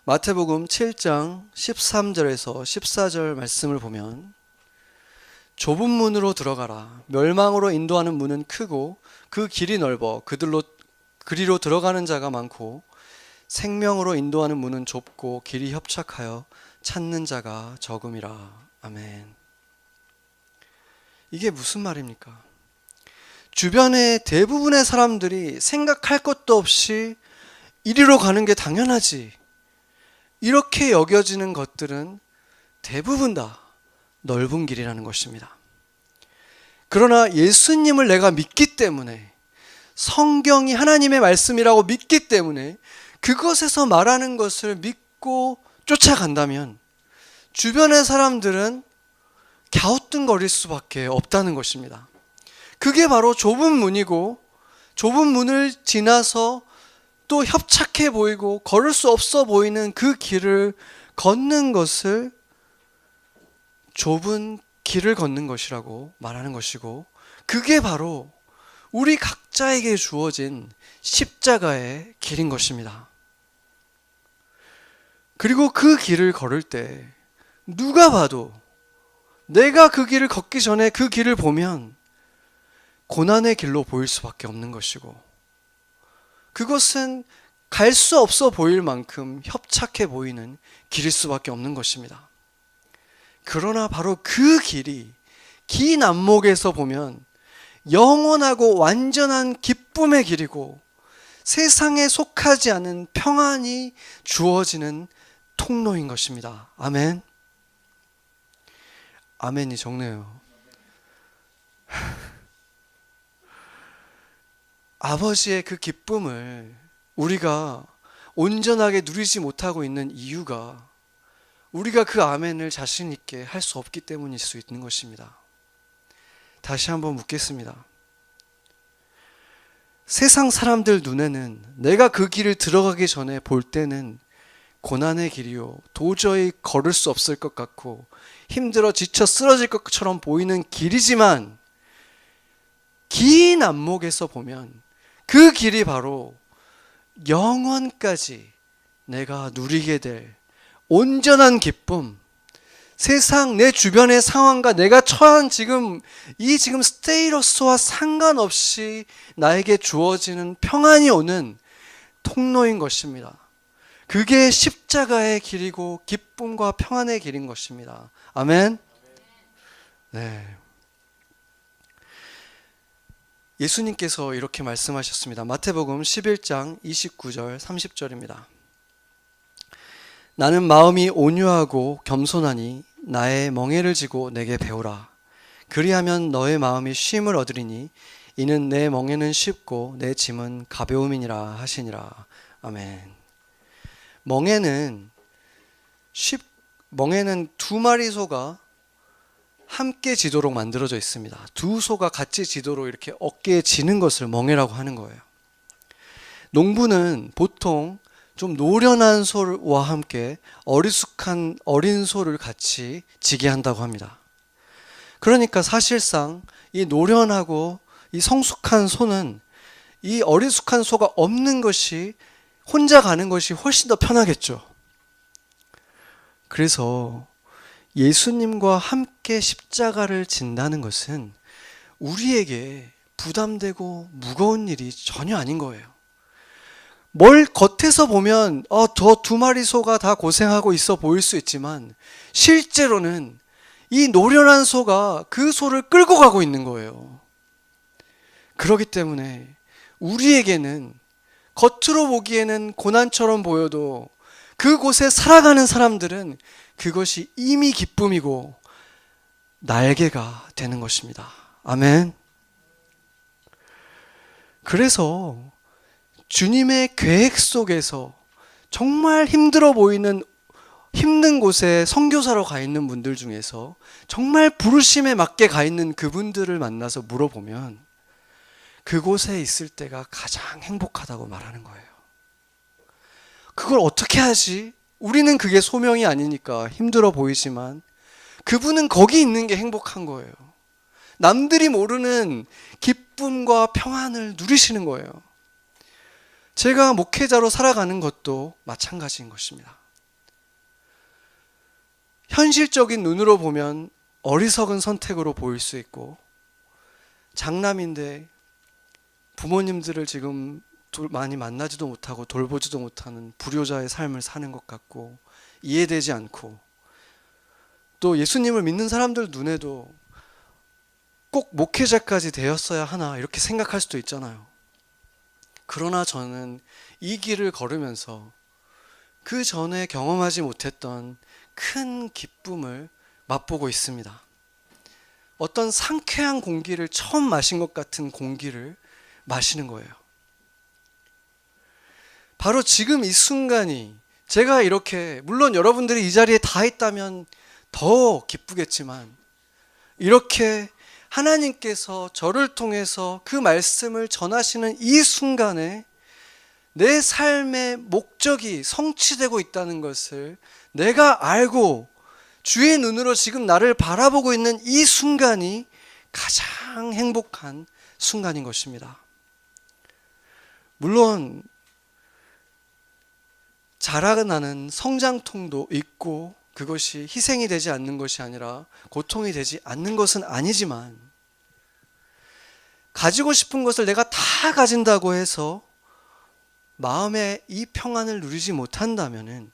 마태복음 7장 13절에서 14절 말씀을 보면, 좁은 문으로 들어가라. 멸망으로 인도하는 문은 크고 그 길이 넓어 그리로 들어가는 자가 많고, 생명으로 인도하는 문은 좁고 길이 협착하여 찾는 자가 적음이라. 아멘. 이게 무슨 말입니까? 주변의 대부분의 사람들이 생각할 것도 없이 이리로 가는 게 당연하지, 이렇게 여겨지는 것들은 대부분 다 넓은 길이라는 것입니다. 그러나 예수님을 내가 믿기 때문에, 성경이 하나님의 말씀이라고 믿기 때문에 그것에서 말하는 것을 믿고 쫓아간다면 주변의 사람들은 갸우뚱거릴 수밖에 없다는 것입니다. 그게 바로 좁은 문이고, 좁은 문을 지나서 또 협착해 보이고 걸을 수 없어 보이는 그 길을 걷는 것을 좁은 길을 걷는 것이라고 말하는 것이고, 그게 바로 우리 각자에게 주어진 십자가의 길인 것입니다. 그리고 그 길을 걸을 때 누가 봐도, 내가 그 길을 걷기 전에 그 길을 보면 고난의 길로 보일 수밖에 없는 것이고, 그것은 갈 수 없어 보일 만큼 협착해 보이는 길일 수밖에 없는 것입니다. 그러나 바로 그 길이 긴 안목에서 보면 영원하고 완전한 기쁨의 길이고, 세상에 속하지 않은 평안이 주어지는 통로인 것입니다. 아멘. 아멘이 적네요. 아버지의 그 기쁨을 우리가 온전하게 누리지 못하고 있는 이유가 우리가 그 아멘을 자신 있게 할 수 없기 때문일 수 있는 것입니다. 다시 한번 묻겠습니다. 세상 사람들 눈에는 내가 그 길을 들어가기 전에 볼 때는 고난의 길이요, 도저히 걸을 수 없을 것 같고 힘들어 지쳐 쓰러질 것처럼 보이는 길이지만, 긴 안목에서 보면 그 길이 바로 영원까지 내가 누리게 될 온전한 기쁨, 세상 내 주변의 상황과 내가 처한 지금 스테이러스와 상관없이 나에게 주어지는 평안이 오는 통로인 것입니다. 그게 십자가의 길이고 기쁨과 평안의 길인 것입니다. 아멘. 네. 예수님께서 이렇게 말씀하셨습니다. 마태복음 11장 29절 30절입니다. 나는 마음이 온유하고 겸손하니 나의 멍에를 지고 내게 배우라. 그리하면 너의 마음이 쉼을 얻으리니 이는 내 멍에는 쉽고 내 짐은 가벼움이니라 하시니라. 아멘. 멍에는 두 마리 소가 함께 지도록 만들어져 있습니다. 두 소가 같이 지도록 이렇게 어깨에 지는 것을 멍에라고 하는 거예요. 농부는 보통 좀 노련한 소와 함께 어리숙한 어린 소를 같이 지게 한다고 합니다. 그러니까 사실상 이 노련하고 이 성숙한 소는 이 어리숙한 소가 없는 것이, 혼자 가는 것이 훨씬 더 편하겠죠. 그래서 예수님과 함께 십자가를 진다는 것은 우리에게 부담되고 무거운 일이 전혀 아닌 거예요. 뭘 겉에서 보면 저 두 마리 소가 다 고생하고 있어 보일 수 있지만, 실제로는 이 노련한 소가 그 소를 끌고 가고 있는 거예요. 그렇기 때문에 우리에게는 겉으로 보기에는 고난처럼 보여도 그곳에 살아가는 사람들은 그것이 이미 기쁨이고 날개가 되는 것입니다. 아멘. 그래서 주님의 계획 속에서 정말 힘들어 보이는, 힘든 곳에 선교사로 가 있는 분들 중에서 정말 부르심에 맞게 가 있는 그분들을 만나서 물어보면 그곳에 있을 때가 가장 행복하다고 말하는 거예요. 그걸 어떻게 하지? 우리는 그게 소명이 아니니까 힘들어 보이지만 그분은 거기 있는 게 행복한 거예요. 남들이 모르는 기쁨과 평안을 누리시는 거예요. 제가 목회자로 살아가는 것도 마찬가지인 것입니다. 현실적인 눈으로 보면 어리석은 선택으로 보일 수 있고, 장남인데 부모님들을 지금 많이 만나지도 못하고 돌보지도 못하는 불효자의 삶을 사는 것 같고, 이해되지 않고, 또 예수님을 믿는 사람들 눈에도 꼭 목회자까지 되었어야 하나 이렇게 생각할 수도 있잖아요. 그러나 저는 이 길을 걸으면서 그 전에 경험하지 못했던 큰 기쁨을 맛보고 있습니다. 어떤 상쾌한 공기를 처음 마신 것 같은 공기를 마시는 거예요. 바로 지금 이 순간이, 제가 이렇게, 물론 여러분들이 이 자리에 다 있다면 더 기쁘겠지만, 이렇게 하나님께서 저를 통해서 그 말씀을 전하시는 이 순간에 내 삶의 목적이 성취되고 있다는 것을 내가 알고 주의 눈으로 지금 나를 바라보고 있는 이 순간이 가장 행복한 순간인 것입니다. 물론 자라나는 성장통도 있고 그것이 희생이 되지 않는 것이 아니라 고통이 되지 않는 것은 아니지만, 가지고 싶은 것을 내가 다 가진다고 해서 마음의 이 평안을 누리지 못한다면은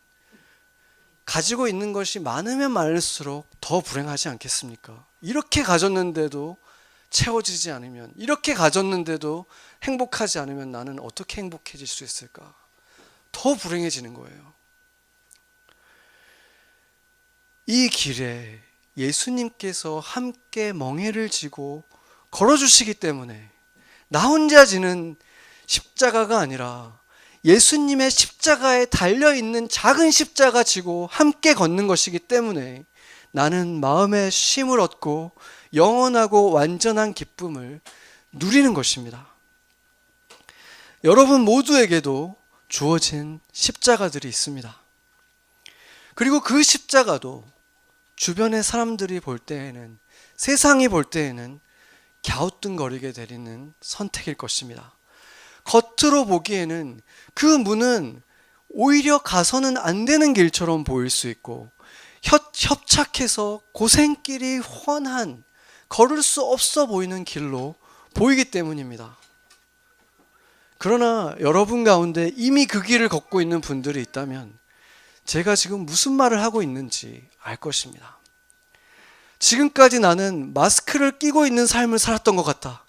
가지고 있는 것이 많으면 많을수록 더 불행하지 않겠습니까? 이렇게 가졌는데도 채워지지 않으면, 이렇게 가졌는데도 행복하지 않으면 나는 어떻게 행복해질 수 있을까? 더 불행해지는 거예요. 이 길에 예수님께서 함께 멍에를 지고 걸어주시기 때문에 나 혼자 지는 십자가가 아니라 예수님의 십자가에 달려있는 작은 십자가 지고 함께 걷는 것이기 때문에 나는 마음의 쉼을 얻고 영원하고 완전한 기쁨을 누리는 것입니다. 여러분 모두에게도 주어진 십자가들이 있습니다. 그리고 그 십자가도 주변의 사람들이 볼 때에는, 세상이 볼 때에는 갸우뚱거리게 되는 선택일 것입니다. 겉으로 보기에는 그 문은 오히려 가서는 안 되는 길처럼 보일 수 있고, 협착해서 고생길이 훤한, 걸을 수 없어 보이는 길로 보이기 때문입니다. 그러나 여러분 가운데 이미 그 길을 걷고 있는 분들이 있다면 제가 지금 무슨 말을 하고 있는지 알 것입니다. 지금까지 나는 마스크를 끼고 있는 삶을 살았던 것 같다.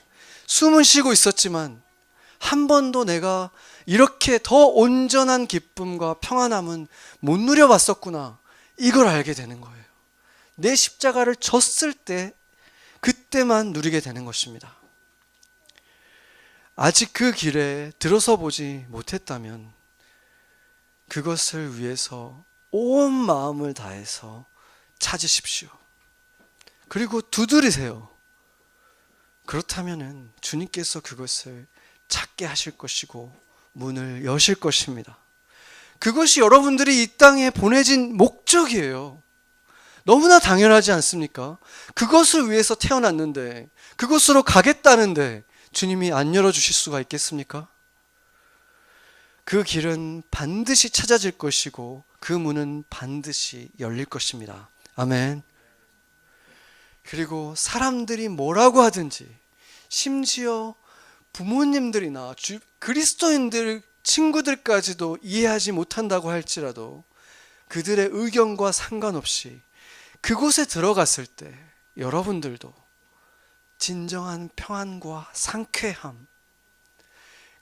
숨은 쉬고 있었지만 한 번도 내가 이렇게 더 온전한 기쁨과 평안함은 못 누려봤었구나. 이걸 알게 되는 거예요. 내 십자가를 졌을 때 그때만 누리게 되는 것입니다. 아직 그 길에 들어서 보지 못했다면 그것을 위해서 온 마음을 다해서 찾으십시오. 그리고 두드리세요. 그렇다면 주님께서 그것을 찾게 하실 것이고 문을 여실 것입니다. 그것이 여러분들이 이 땅에 보내진 목적이에요. 너무나 당연하지 않습니까? 그것을 위해서 태어났는데, 그곳으로 가겠다는데 주님이 안 열어주실 수가 있겠습니까? 그 길은 반드시 찾아질 것이고 그 문은 반드시 열릴 것입니다. 아멘. 그리고 사람들이 뭐라고 하든지, 심지어 부모님들이나 그리스도인들 친구들까지도 이해하지 못한다고 할지라도 그들의 의견과 상관없이 그곳에 들어갔을 때 여러분들도 진정한 평안과 상쾌함,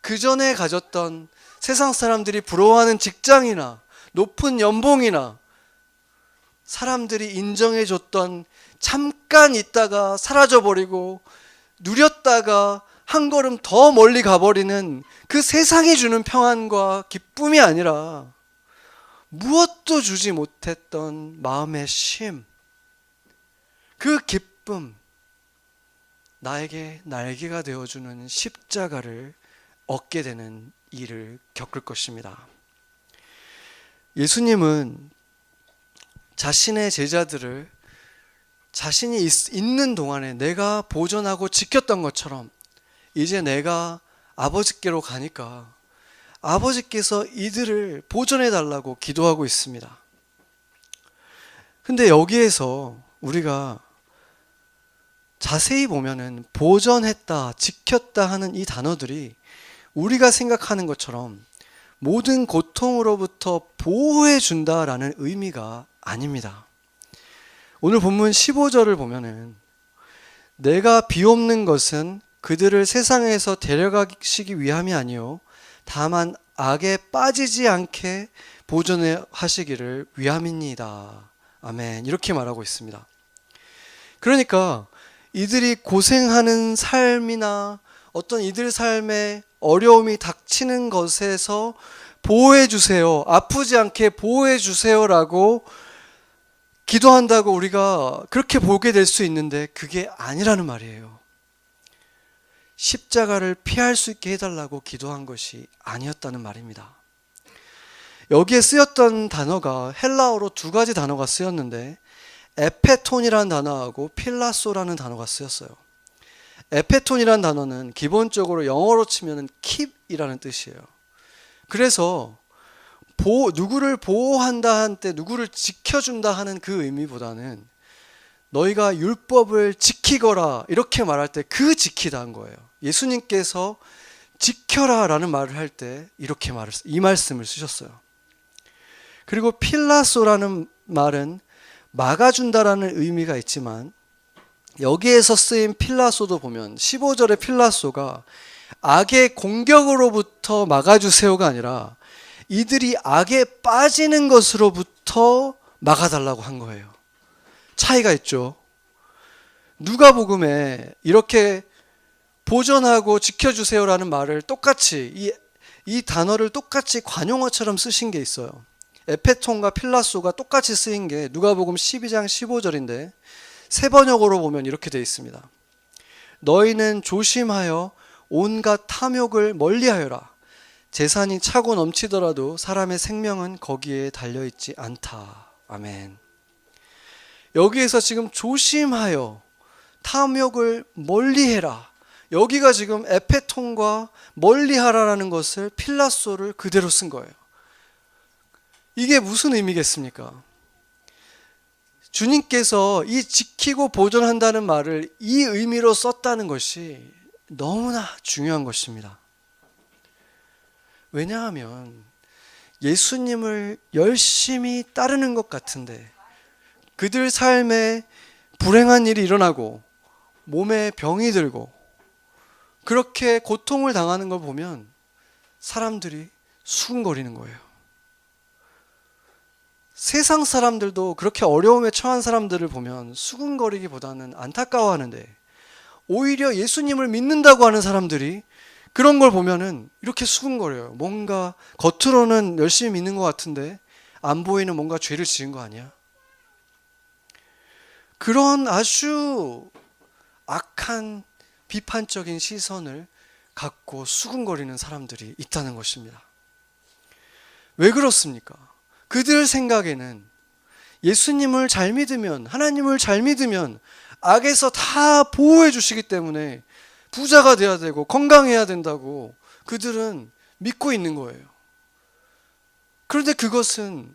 그 전에 가졌던 세상 사람들이 부러워하는 직장이나 높은 연봉이나 사람들이 인정해줬던 잠깐 있다가 사라져버리고 누렸다가 한 걸음 더 멀리 가버리는 그 세상이 주는 평안과 기쁨이 아니라 무엇도 주지 못했던 마음의 쉼, 그 기쁨, 나에게 날개가 되어주는 십자가를 얻게 되는 일을 겪을 것입니다. 예수님은 자신의 제자들을 자신이 있는 동안에 내가 보존하고 지켰던 것처럼 이제 내가 아버지께로 가니까 아버지께서 이들을 보존해 달라고 기도하고 있습니다. 근데 여기에서 우리가 자세히 보면은 보존했다, 지켰다 하는 이 단어들이 우리가 생각하는 것처럼 모든 고통으로부터 보호해 준다라는 의미가 아닙니다. 오늘 본문 15절을 보면은 내가 비옵는 것은 그들을 세상에서 데려가시기 위함이 아니요 다만 악에 빠지지 않게 보존하시기를 위함입니다. 아멘. 이렇게 말하고 있습니다. 그러니까 이들이 고생하는 삶이나 어떤 이들 삶에 어려움이 닥치는 것에서 보호해 주세요, 아프지 않게 보호해 주세요라고 기도한다고 우리가 그렇게 보게 될 수 있는데 그게 아니라는 말이에요. 십자가를 피할 수 있게 해달라고 기도한 것이 아니었다는 말입니다. 여기에 쓰였던 단어가 헬라어로 두 가지 단어가 쓰였는데 에페톤이라는 단어하고 필라소라는 단어가 쓰였어요. 에페톤이라는 단어는 기본적으로 영어로 치면 keep이라는 뜻이에요. 그래서 누구를 보호한다 할 때 누구를 지켜준다 하는 그 의미보다는 너희가 율법을 지키거라 이렇게 말할 때 그 지키다 한 거예요. 예수님께서 지켜라 라는 말을 할 때 이렇게 이 말씀을 쓰셨어요. 그리고 필라소라는 말은 막아준다라는 의미가 있지만 여기에서 쓰인 필라소도 보면 15절의 필라소가 악의 공격으로부터 막아주세요가 아니라 이들이 악에 빠지는 것으로부터 막아달라고 한 거예요. 차이가 있죠. 누가복음에 이렇게 보존하고 지켜주세요라는 말을 똑같이 이 이 단어를 똑같이 관용어처럼 쓰신 게 있어요. 에페톤과 필라소가 똑같이 쓰인 게 누가복음 12장 15절인데 세 번역으로 보면 이렇게 되어 있습니다. 너희는 조심하여 온갖 탐욕을 멀리하여라. 재산이 차고 넘치더라도 사람의 생명은 거기에 달려있지 않다. 아멘. 여기에서 지금 조심하여 탐욕을 멀리해라. 여기가 지금 에페톤과 멀리하라라는 것을 필라소를 그대로 쓴 거예요. 이게 무슨 의미겠습니까? 주님께서 이 지키고 보존한다는 말을 이 의미로 썼다는 것이 너무나 중요한 것입니다. 왜냐하면 예수님을 열심히 따르는 것 같은데 그들 삶에 불행한 일이 일어나고 몸에 병이 들고 그렇게 고통을 당하는 걸 보면 사람들이 수군거리는 거예요. 세상 사람들도 그렇게 어려움에 처한 사람들을 보면 수군거리기보다는 안타까워하는데 오히려 예수님을 믿는다고 하는 사람들이 그런 걸 보면은 이렇게 수군거려요. 뭔가 겉으로는 열심히 믿는 것 같은데 안 보이는 뭔가 죄를 지은 거 아니야? 그런 아주 악한 비판적인 시선을 갖고 수군거리는 사람들이 있다는 것입니다. 왜 그렇습니까? 그들 생각에는 예수님을 잘 믿으면, 하나님을 잘 믿으면 악에서 다 보호해 주시기 때문에 부자가 돼야 되고 건강해야 된다고 그들은 믿고 있는 거예요. 그런데 그것은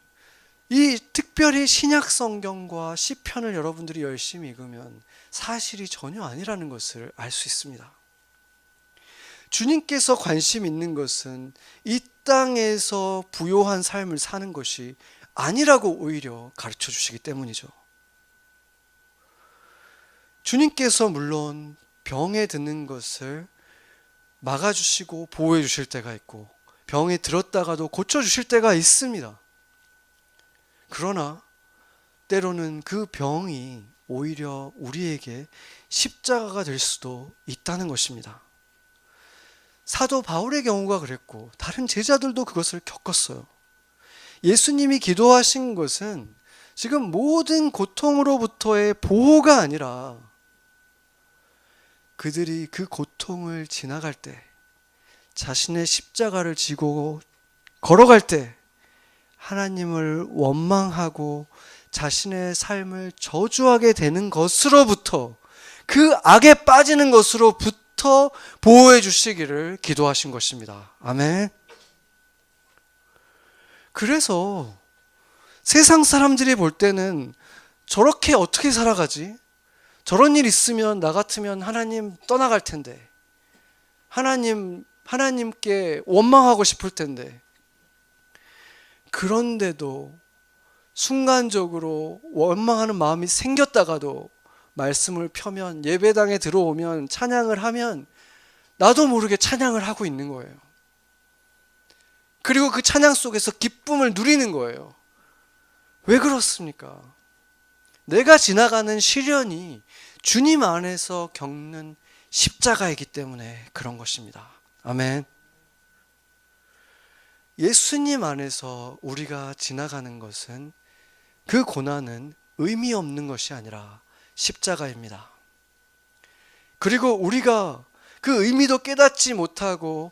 이 특별히 신약 성경과 시편을 여러분들이 열심히 읽으면 사실이 전혀 아니라는 것을 알 수 있습니다. 주님께서 관심 있는 것은 이 땅에서 부요한 삶을 사는 것이 아니라고 오히려 가르쳐 주시기 때문이죠. 주님께서 물론 병에 드는 것을 막아주시고 보호해 주실 때가 있고 병에 들었다가도 고쳐주실 때가 있습니다. 그러나 때로는 그 병이 오히려 우리에게 십자가가 될 수도 있다는 것입니다. 사도 바울의 경우가 그랬고 다른 제자들도 그것을 겪었어요. 예수님이 기도하신 것은 지금 모든 고통으로부터의 보호가 아니라 그들이 그 고통을 지나갈 때 자신의 십자가를 지고 걸어갈 때 하나님을 원망하고 자신의 삶을 저주하게 되는 것으로부터 그 악에 빠지는 것으로부터 보호해 주시기를 기도하신 것입니다. 아멘. 그래서 세상 사람들이 볼 때는 저렇게 어떻게 살아가지? 저런 일 있으면 나 같으면 하나님 떠나갈 텐데 하나님께 원망하고 싶을 텐데 그런데도 순간적으로 원망하는 마음이 생겼다가도 말씀을 펴면 예배당에 들어오면 찬양을 하면 나도 모르게 찬양을 하고 있는 거예요. 그리고 그 찬양 속에서 기쁨을 누리는 거예요. 왜 그렇습니까? 내가 지나가는 시련이 주님 안에서 겪는 십자가이기 때문에 그런 것입니다. 아멘. 예수님 안에서 우리가 지나가는 것은 그 고난은 의미 없는 것이 아니라 십자가입니다. 그리고 우리가 그 의미도 깨닫지 못하고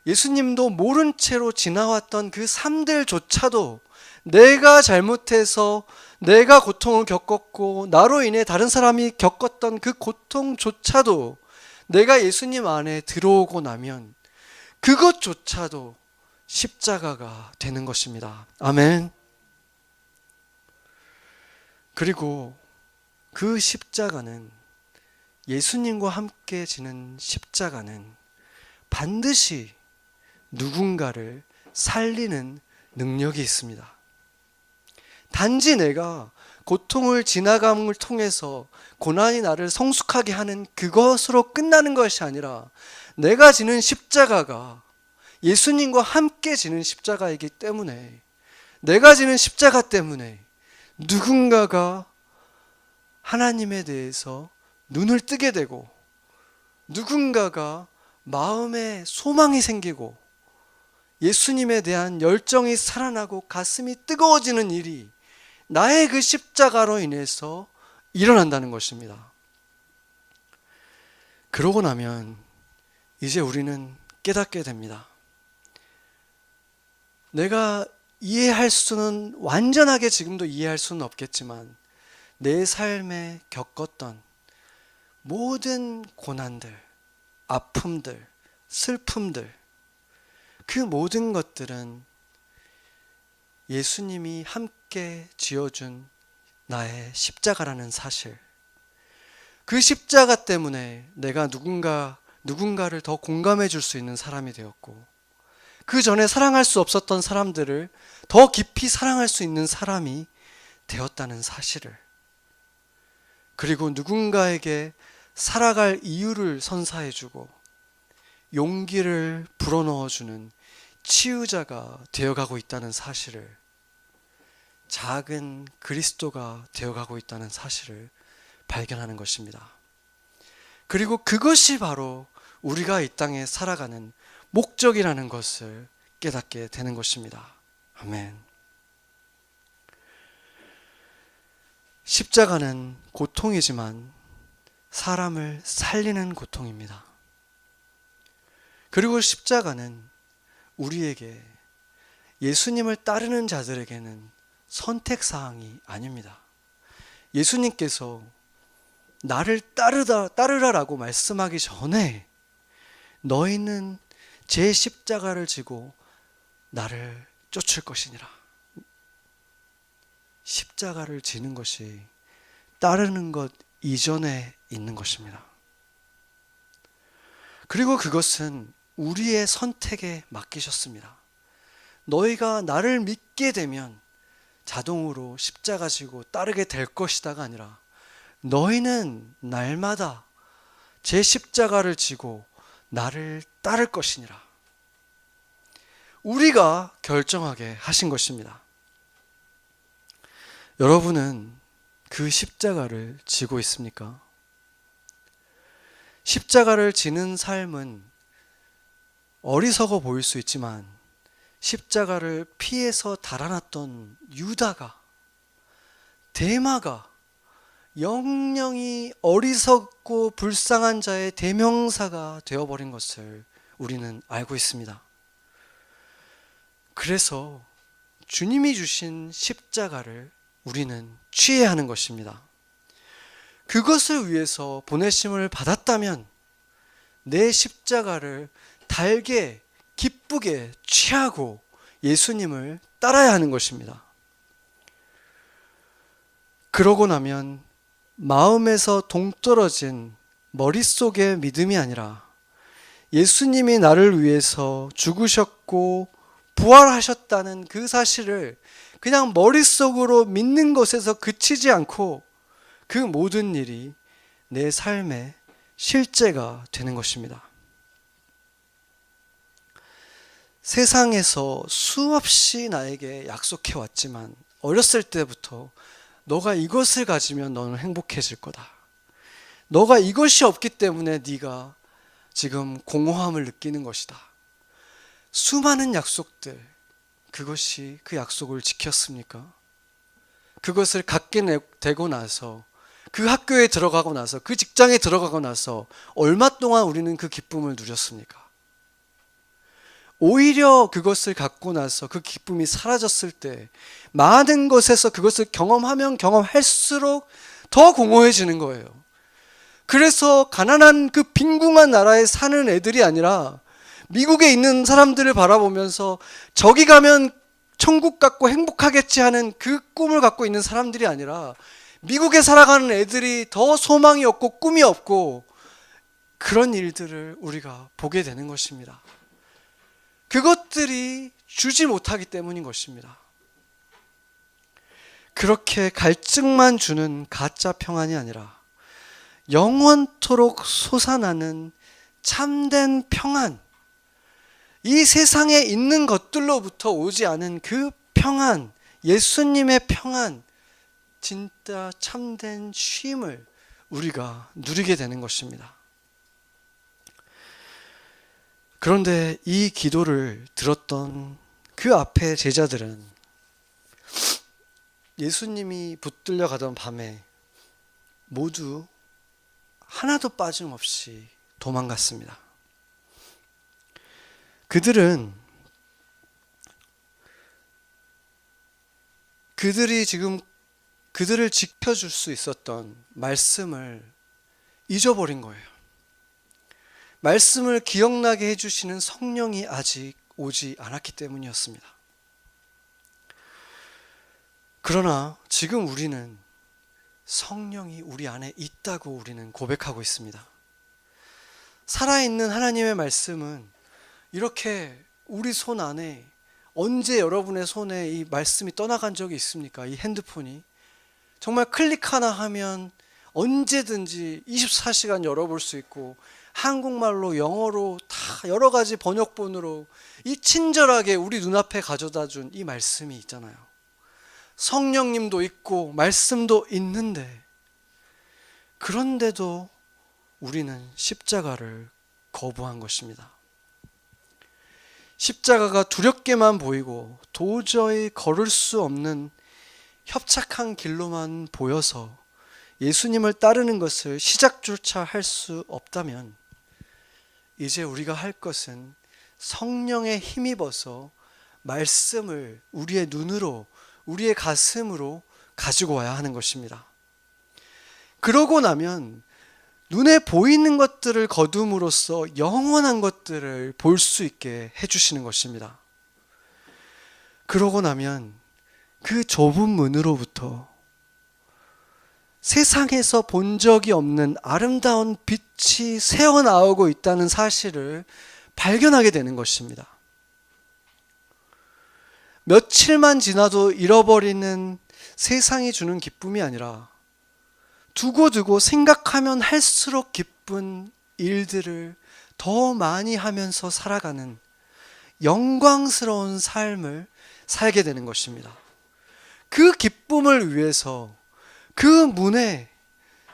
예수님도 모른 채로 지나왔던 그 삶들조차도 내가 잘못해서 내가 고통을 겪었고 나로 인해 다른 사람이 겪었던 그 고통조차도 내가 예수님 안에 들어오고 나면 그것조차도 십자가가 되는 것입니다. 아멘. 그리고 그 십자가는 예수님과 함께 지는 십자가는 반드시 누군가를 살리는 능력이 있습니다. 단지 내가 고통을 지나감을 통해서 고난이 나를 성숙하게 하는 그것으로 끝나는 것이 아니라 내가 지는 십자가가 예수님과 함께 지는 십자가이기 때문에 내가 지는 십자가 때문에 누군가가 하나님에 대해서 눈을 뜨게 되고 누군가가 마음에 소망이 생기고 예수님에 대한 열정이 살아나고 가슴이 뜨거워지는 일이 나의 그 십자가로 인해서 일어난다는 것입니다. 그러고 나면 이제 우리는 깨닫게 됩니다. 내가 이해할 수는, 완전하게 지금도 이해할 수는 없겠지만 내 삶에 겪었던 모든 고난들, 아픔들, 슬픔들, 그 모든 것들은 예수님이 함께 지어준 나의 십자가라는 사실, 그 십자가 때문에 내가 누군가를 더 공감해 줄 수 있는 사람이 되었고, 그 전에 사랑할 수 없었던 사람들을 더 깊이 사랑할 수 있는 사람이 되었다는 사실을, 그리고 누군가에게 살아갈 이유를 선사해 주고 용기를 불어넣어 주는 치유자가 되어가고 있다는 사실을, 작은 그리스도가 되어가고 있다는 사실을 발견하는 것입니다. 그리고 그것이 바로 우리가 이 땅에 살아가는 목적이라는 것을 깨닫게 되는 것입니다. 아멘. 십자가는 고통이지만 사람을 살리는 고통입니다. 그리고 십자가는 우리에게, 예수님을 따르는 자들에게는 선택사항이 아닙니다. 예수님께서 나를 따르라라고 말씀하기 전에 너희는 제 십자가를 지고 나를 쫓을 것이니라. 십자가를 지는 것이 따르는 것 이전에 있는 것입니다. 그리고 그것은 우리의 선택에 맡기셨습니다. 너희가 나를 믿게 되면 자동으로 십자가 지고 따르게 될 것이다가 아니라, 너희는 날마다 제 십자가를 지고 나를 따를 것이니라. 우리가 결정하게 하신 것입니다. 여러분은 그 십자가를 지고 있습니까? 십자가를 지는 삶은 어리석어 보일 수 있지만, 십자가를 피해서 달아났던 유다가, 데마가 영영이 어리석고 불쌍한 자의 대명사가 되어버린 것을 우리는 알고 있습니다. 그래서 주님이 주신 십자가를 우리는 취해야 하는 것입니다. 그것을 위해서 보내심을 받았다면 내 십자가를 달게 기쁘게 취하고 예수님을 따라야 하는 것입니다. 그러고 나면 마음에서 동떨어진 머릿속의 믿음이 아니라, 예수님이 나를 위해서 죽으셨고 부활하셨다는 그 사실을 그냥 머릿속으로 믿는 것에서 그치지 않고 그 모든 일이 내 삶의 실제가 되는 것입니다. 세상에서 수없이 나에게 약속해 왔지만, 어렸을 때부터 너가 이것을 가지면 너는 행복해질 거다, 너가 이것이 없기 때문에 네가 지금 공허함을 느끼는 것이다, 수많은 약속들, 그것이 그 약속을 지켰습니까? 그것을 갖게 되고 나서, 그 학교에 들어가고 나서, 그 직장에 들어가고 나서 얼마 동안 우리는 그 기쁨을 누렸습니까? 오히려 그것을 갖고 나서 그 기쁨이 사라졌을 때 많은 것에서 그것을 경험하면 경험할수록 더 공허해지는 거예요. 그래서 가난한 그 빈궁한 나라에 사는 애들이 아니라, 미국에 있는 사람들을 바라보면서 저기 가면 천국 같고 행복하겠지 하는 그 꿈을 갖고 있는 사람들이 아니라, 미국에 살아가는 애들이 더 소망이 없고 꿈이 없고, 그런 일들을 우리가 보게 되는 것입니다. 그것들이 주지 못하기 때문인 것입니다. 그렇게 갈증만 주는 가짜 평안이 아니라 영원토록 솟아나는 참된 평안, 이 세상에 있는 것들로부터 오지 않은 그 평안, 예수님의 평안, 진짜 참된 쉼을 우리가 누리게 되는 것입니다. 그런데 이 기도를 들었던 그 앞에 제자들은 예수님이 붙들려 가던 밤에 모두 하나도 빠짐없이 도망갔습니다. 그들이 지금 그들을 지켜줄 수 있었던 말씀을 잊어버린 거예요. 말씀을 기억나게 해주시는 성령이 아직 오지 않았기 때문이었습니다. 그러나 지금 우리는 성령이 우리 안에 있다고 우리는 고백하고 있습니다. 살아있는 하나님의 말씀은 이렇게 우리 손 안에, 언제 여러분의 손에 이 말씀이 떠나간 적이 있습니까? 이 핸드폰이 정말 클릭 하나 하면 언제든지 24시간 열어볼 수 있고, 한국말로 영어로 다 여러 가지 번역본으로 이 친절하게 우리 눈앞에 가져다 준 이 말씀이 있잖아요. 성령님도 있고 말씀도 있는데, 그런데도 우리는 십자가를 거부한 것입니다. 십자가가 두렵게만 보이고 도저히 걸을 수 없는 협착한 길로만 보여서 예수님을 따르는 것을 시작조차 할 수 없다면, 이제 우리가 할 것은 성령에 힘입어서 말씀을 우리의 눈으로, 우리의 가슴으로 가지고 와야 하는 것입니다. 그러고 나면 눈에 보이는 것들을 거둠으로써 영원한 것들을 볼 수 있게 해주시는 것입니다. 그러고 나면 그 좁은 문으로부터 세상에서 본 적이 없는 아름다운 빛이 새어나오고 있다는 사실을 발견하게 되는 것입니다. 며칠만 지나도 잃어버리는 세상이 주는 기쁨이 아니라 두고두고 생각하면 할수록 기쁜 일들을 더 많이 하면서 살아가는 영광스러운 삶을 살게 되는 것입니다. 그 기쁨을 위해서 그 문에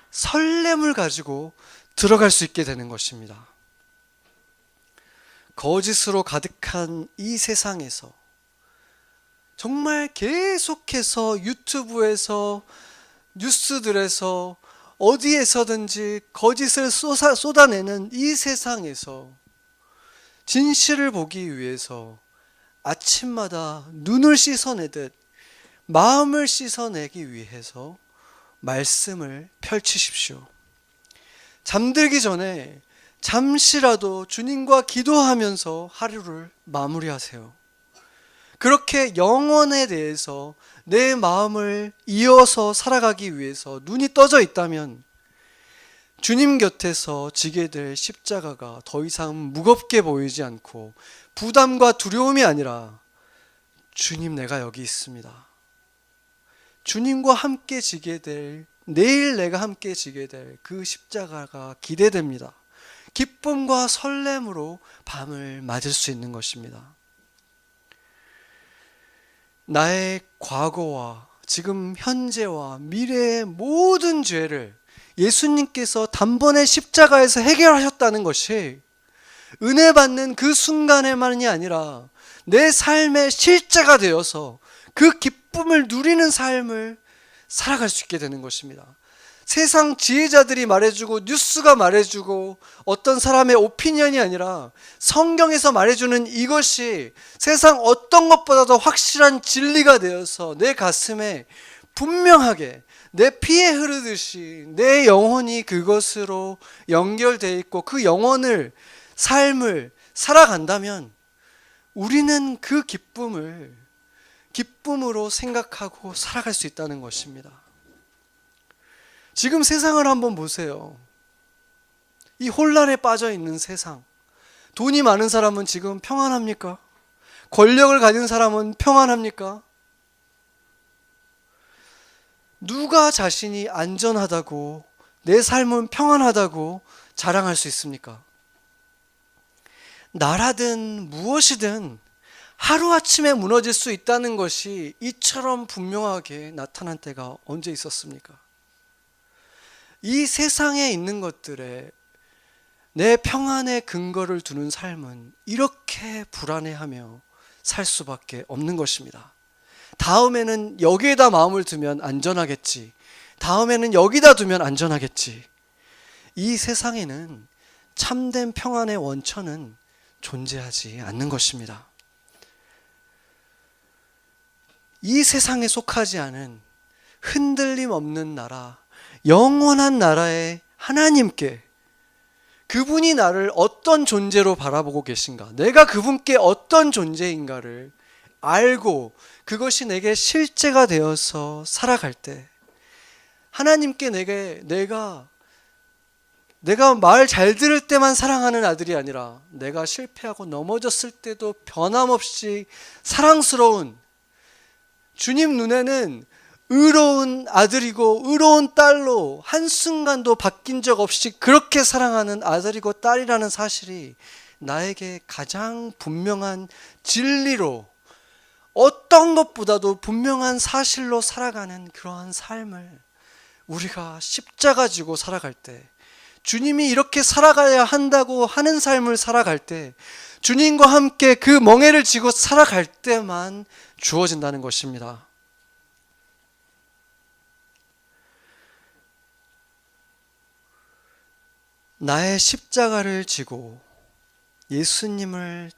설렘을 가지고 들어갈 수 있게 되는 것입니다. 거짓으로 가득한 이 세상에서 정말 계속해서 유튜브에서, 뉴스들에서, 어디에서든지 거짓을 쏟아내는 이 세상에서 진실을 보기 위해서 아침마다 눈을 씻어내듯 마음을 씻어내기 위해서 말씀을 펼치십시오. 잠들기 전에 잠시라도 주님과 기도하면서 하루를 마무리하세요. 그렇게 영혼에 대해서 내 마음을 이어서 살아가기 위해서 눈이 떠져 있다면 주님 곁에서 지게 될 십자가가 더 이상 무겁게 보이지 않고 부담과 두려움이 아니라, 주님, 내가 여기 있습니다. 주님과 함께 지게 될, 내일 내가 함께 지게 될 그 십자가가 기대됩니다. 기쁨과 설렘으로 밤을 맞을 수 있는 것입니다. 나의 과거와 지금 현재와 미래의 모든 죄를 예수님께서 단번에 십자가에서 해결하셨다는 것이 은혜 받는 그 순간에만이 아니라 내 삶의 실제가 되어서 그 기쁨을 누리는 삶을 살아갈 수 있게 되는 것입니다. 세상 지혜자들이 말해주고 뉴스가 말해주고 어떤 사람의 오피니언이 아니라 성경에서 말해주는 이것이 세상 어떤 것보다도 확실한 진리가 되어서 내 가슴에 분명하게 내 피에 흐르듯이 내 영혼이 그것으로 연결되어 있고 그 영혼을, 삶을 살아간다면 우리는 그 기쁨으로 생각하고 살아갈 수 있다는 것입니다. 지금 세상을 한번 보세요. 이 혼란에 빠져 있는 세상. 돈이 많은 사람은 지금 평안합니까? 권력을 가진 사람은 평안합니까? 누가 자신이 안전하다고, 내 삶은 평안하다고 자랑할 수 있습니까? 나라든 무엇이든 하루아침에 무너질 수 있다는 것이 이처럼 분명하게 나타난 때가 언제 있었습니까? 이 세상에 있는 것들에 내 평안의 근거를 두는 삶은 이렇게 불안해하며 살 수밖에 없는 것입니다. 다음에는 여기에다 마음을 두면 안전하겠지. 다음에는 여기다 두면 안전하겠지. 이 세상에는 참된 평안의 원천은 존재하지 않는 것입니다. 이 세상에 속하지 않은 흔들림 없는 나라, 영원한 나라의 하나님께, 그분이 나를 어떤 존재로 바라보고 계신가, 내가 그분께 어떤 존재인가를 알고 그것이 내게 실제가 되어서 살아갈 때, 하나님께 내가 말 잘 들을 때만 사랑하는 아들이 아니라 내가 실패하고 넘어졌을 때도 변함없이 사랑스러운, 주님 눈에는 의로운 아들이고 의로운 딸로 한순간도 바뀐 적 없이 그렇게 사랑하는 아들이고 딸이라는 사실이 나에게 가장 분명한 진리로, 어떤 것보다도 분명한 사실로 살아가는 그러한 삶을 우리가 십자가 지고 살아갈 때, 주님이 이렇게 살아가야 한다고 하는 삶을 살아갈 때, 주님과 함께 그 멍에를 지고 살아갈 때만 주어진다는 것입니다. 나의 십자가를 지고 예수님을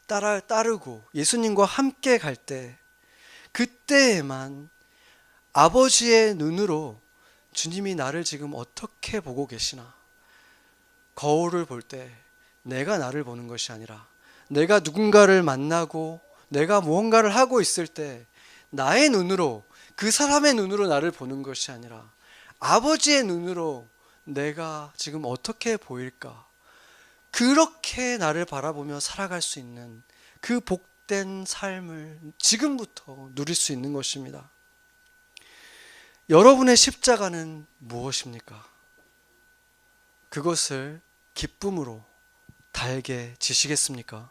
따르고 예수님과 함께 갈 때, 그때에만 아버지의 눈으로 주님이 나를 지금 어떻게 보고 계시나, 거울을 볼 때 내가 나를 보는 것이 아니라, 내가 누군가를 만나고 내가 무언가를 하고 있을 때 나의 눈으로, 그 사람의 눈으로 나를 보는 것이 아니라 아버지의 눈으로 내가 지금 어떻게 보일까, 그렇게 나를 바라보며 살아갈 수 있는 그 복된 삶을 지금부터 누릴 수 있는 것입니다. 여러분의 십자가는 무엇입니까? 그것을 기쁨으로 달게 지시겠습니까?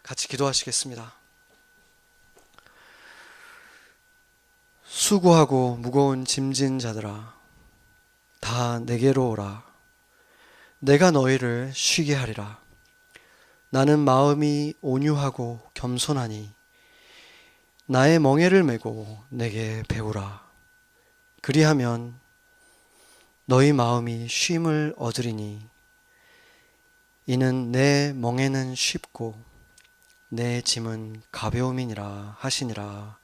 같이 기도하시겠습니다. 수고하고 무거운 짐진 자들아, 다 내게로 오라. 내가 너희를 쉬게 하리라. 나는 마음이 온유하고 겸손하니 나의 멍에를 메고 내게 배우라. 그리하면 너희 마음이 쉼을 얻으리니 이는 내 멍에는 쉽고 내 짐은 가벼움이니라 하시니라.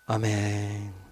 아멘.